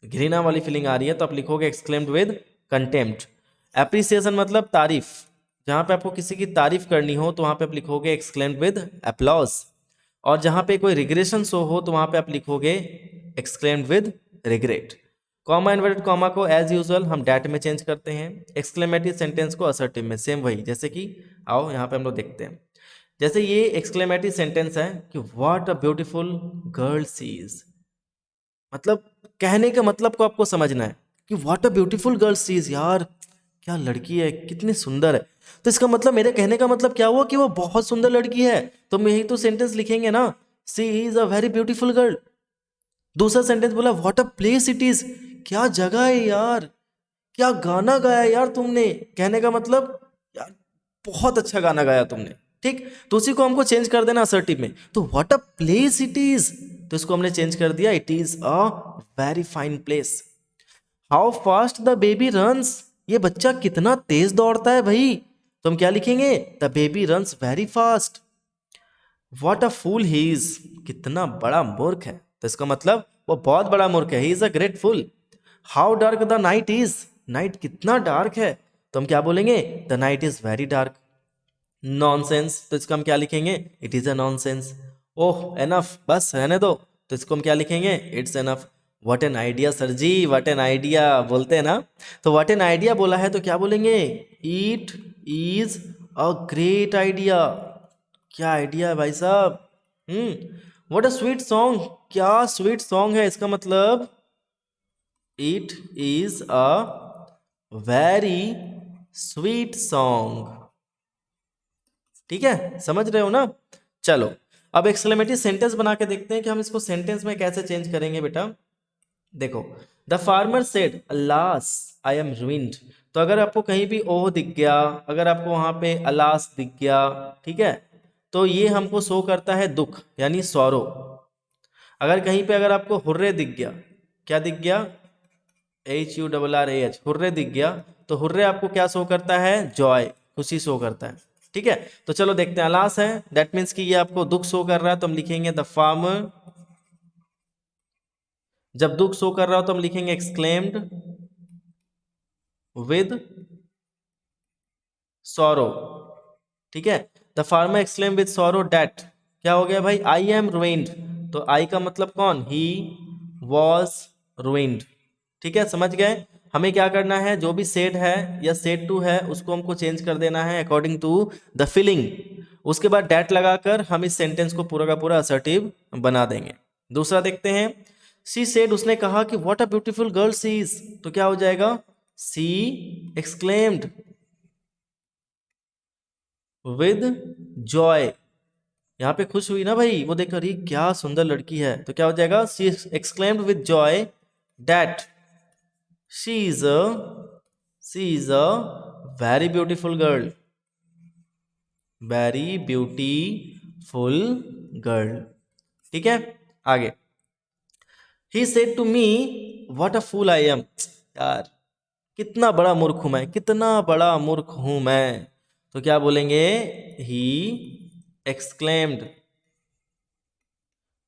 घृणा वाली फीलिंग आ रही है तो आप लिखोगे एक्सक्लेम्ड विद कंटेम्प्ट। एप्रिसिएशन मतलब तारीफ, जहां पे आपको किसी की तारीफ करनी हो तो वहां पे आप लिखोगे एक्सक्लेम्ड विद एप्लॉज। और जहां पे कोई रिग्रेशन शो हो तो वहां पे आप लिखोगे exclaimed with regret. Comma inverted comma को एज यूजुअल हम डैट में चेंज करते हैं। एक्सक्लेमेटरी सेंटेंस को असर्टिव में, सेम वही, जैसे कि आओ यहाँ पे हम लोग देखते हैं। जैसे ये एक्सक्लेमेटरी सेंटेंस है कि what a beautiful girl she is, मतलब कहने का मतलब को आपको समझना है कि what a beautiful girl she is, यार क्या लड़की है, कितनी सुंदर है। तो इसका मतलब, मेरे कहने का मतलब क्या हुआ कि वो बहुत सुंदर लड़की है, तो हम यही तो सेंटेंस लिखेंगे ना, she is a very beautiful girl. दूसरा सेंटेंस बोला what a place it is, क्या जगह है यार, क्या गाना गाया यार तुमने, कहने का मतलब यार बहुत अच्छा गाना गाया तुमने। ठीक, तो उसी को हमको चेंज कर देना असर्टिव में, तो what a place it is, तो इसको हमने चेंज कर दिया, it is a very fine place. How fast the baby runs, ये बच्चा कितना तेज दौड़ता है भाई, तो हम क्या लिखेंगे, the baby runs very fast. What a fool he is, कितना बड़ा मूर्ख है, तो इसका मतलब वो बहुत बड़ा मूर्ख है, he is a great fool. How dark the night is, night कितना डार्क है, तो हम क्या बोलेंगे, the night is very dark. Nonsense, तो इसको हम क्या लिखेंगे, it is a nonsense. Oh enough, बस रहने दो, तो इसको हम क्या लिखेंगे, it's enough. What an idea sir ji, what an idea बोलते हैं ना, तो व्हाट एन आइडिया बोला है तो क्या बोलेंगे, it is a great idea. क्या आइडिया है भाई साहब। व्हाट अ स्वीट सॉन्ग, क्या स्वीट सॉन्ग है, इसका मतलब it is a very sweet song. ठीक है, समझ रहे हो ना। चलो अब एक्सक्लेमेटरी सेंटेंस बना के देखते हैं कि हम इसको सेंटेंस में कैसे चेंज करेंगे बेटा। देखो, the farmer said alas I am ruined, तो अगर आपको कहीं भी ओह दिख गया, अगर आपको वहां पे अलास दिख गया, ठीक है, तो ये हमको शो करता है दुख, यानी सौरो। अगर कहीं पे अगर आपको हुर्रे दिख गया, क्या दिख गया, HURRAH, हुर्रे दिख गया, तो हुर्रे आपको क्या शो करता है, जॉय, खुशी शो करता है। ठीक है, तो चलो देखते हैं, अलास है दैट मीन्स कि ये आपको दुख शो कर रहा है, तो हम लिखेंगे द फार्मर। जब दुख शो कर रहा हो तो हम लिखेंगे एक्सक्लेम्ड विद सॉरो। ठीक है, the farmer exclaim with sorrow that, क्या हो गया भाई, आई एम ruined, तो आई का मतलब कौन, ही वॉज ruined। ठीक है, समझ गए। हमें क्या करना है, जो भी सेड है या सेड टू है उसको हमको चेंज कर देना है अकॉर्डिंग टू द फीलिंग। उसके बाद डैट लगाकर हम इस सेंटेंस को पूरा का पूरा असर्टिव बना देंगे। दूसरा देखते हैं, सी सेड, उसने कहा कि what a beautiful girl she is, तो क्या हो जाएगा, सी एक्सक्लेम्ड विद जॉय, यहाँ पे खुश हुई ना भाई, वो देख रही क्या सुंदर लड़की है, तो क्या हो जाएगा, she exclaimed with joy that she is a she is a very beautiful girl, very beautiful girl. ठीक है, आगे, he said to me what a fool I am. यार कितना बड़ा मूर्ख हूं मैं, कितना बड़ा मूर्ख हूं मैं। तो क्या बोलेंगे? He exclaimed.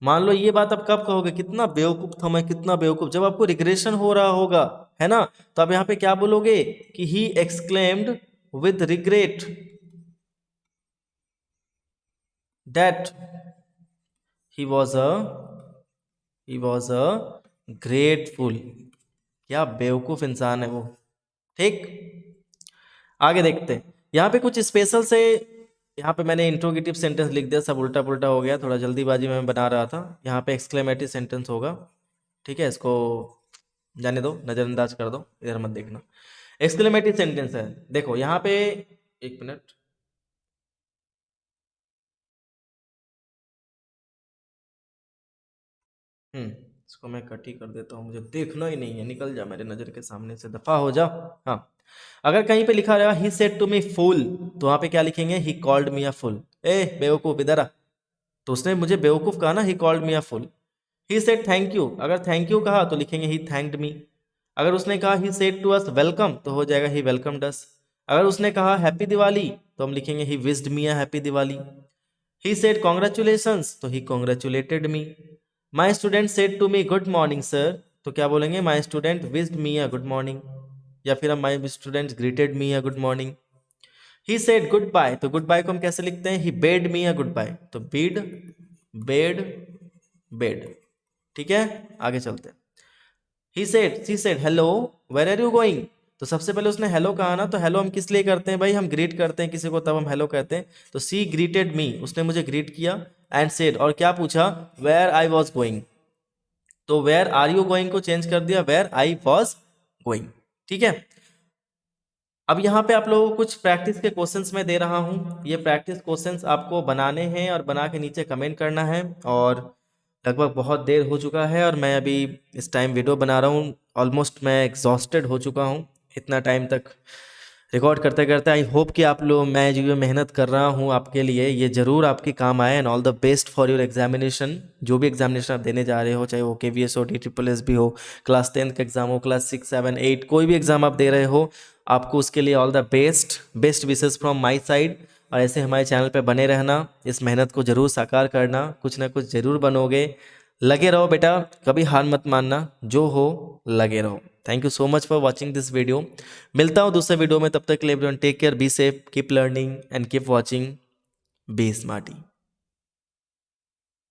मान लो ये बात आप कब कहोगे, कितना बेवकूफ था मैं, कितना बेवकूफ, जब आपको रिग्रेशन हो रहा होगा, है ना। तो आप यहां पे क्या बोलोगे कि he exclaimed with regret that he was a he was a grateful. क्या बेवकूफ इंसान है वो। ठीक, आगे देखते हैं। यहाँ पे कुछ स्पेशल से, यहाँ पे मैंने इंट्रोगेटिव सेंटेंस लिख दिया, सब उल्टा पुल्टा हो गया, थोड़ा जल्दीबाजी में मैं बना रहा था। यहाँ पे एक्सक्लेमेटरी सेंटेंस होगा, ठीक है, इसको जाने दो, नज़रअंदाज कर दो, इधर मत देखना। एक्सक्लेमेटरी सेंटेंस है, देखो यहाँ पे, एक मिनट, इसको मैं कट ही कर देता हूँ, मुझे देखना ही नहीं है, निकल जा मेरे नज़र के सामने से, दफा हो जा। हाँ, अगर कहीं पे लिखा रहेगा ही सेड टू मी फूल, तो वहां पे क्या लिखेंगे? ही कॉल्ड मी अ फूल। ए बेवकूफ इधर आ। तो उसने मुझे बेवकूफ कहा ना, he called me a fool. He said thank you, अगर थैंक यू कहा तो लिखेंगे ही थैंक्ड मी। अगर उसने कहा he said to us welcome, तो हो जाएगा ही वेलकम्ड अस। अगर उसने कहा हैप्पी दिवाली, तो हम लिखेंगे he wished me a happy Diwali. He said congratulations, तो he congratulated me. My student said to me good morning sir, तो क्या बोलेंगे? My student wished me a good morning, या फिर हम my student greeted me a good morning. He said goodbye, तो goodbye को हम कैसे लिखते हैं? He bade me a goodbye, तो बीड, बेड, बेड। ठीक है, आगे चलते हैं। She said hello, where are you going, तो सबसे पहले उसने हेलो कहा ना, तो हेलो हम किस लिए करते हैं भाई? हम ग्रीट करते हैं किसी को, तब हम हेलो कहते हैं। तो सी ग्रीटेड मी, उसने मुझे ग्रीट किया। एंड सेड, और क्या पूछा? वेयर आई वॉज गोइंग, तो वेयर आर यू गोइंग को चेंज कर दिया, वेयर आई वॉज गोइंग। ठीक है, अब यहाँ पे आप लोगों को कुछ प्रैक्टिस के क्वेश्चंस मैं दे रहा हूँ। ये प्रैक्टिस क्वेश्चंस आपको बनाने हैं और बना के नीचे कमेंट करना है। और लगभग बहुत देर हो चुका है और मैं अभी इस टाइम वीडियो बना रहा हूँ, ऑलमोस्ट मैं एग्जॉस्टेड हो चुका हूँ इतना टाइम तक रिकॉर्ड करते करते। आई होप कि आप लोग, मैं जो ये मेहनत कर रहा हूँ आपके लिए, ये ज़रूर आपके काम आए। And all the best for your examination. जो भी एग्जामिनेशन आप देने जा रहे हो, चाहे वो KVS हो, DSSS भी हो, क्लास 10 का एग्जाम हो, क्लास 6, 7, 8, कोई भी एग्जाम आप दे रहे हो, आपको उसके लिए all the best, best wishes from my side. और ऐसे हमारे चैनल पे बने रहना, इस मेहनत को ज़रूर साकार करना, कुछ ना कुछ ज़रूर बनोगे। लगे रहो बेटा, कभी हार मत मानना, जो हो लगे रहो। Thank you so much for watching this video. मिलता हूँ दूसरे वीडियो में, तब तक के लिए everyone take care, be safe, keep learning and keep watching be smarty.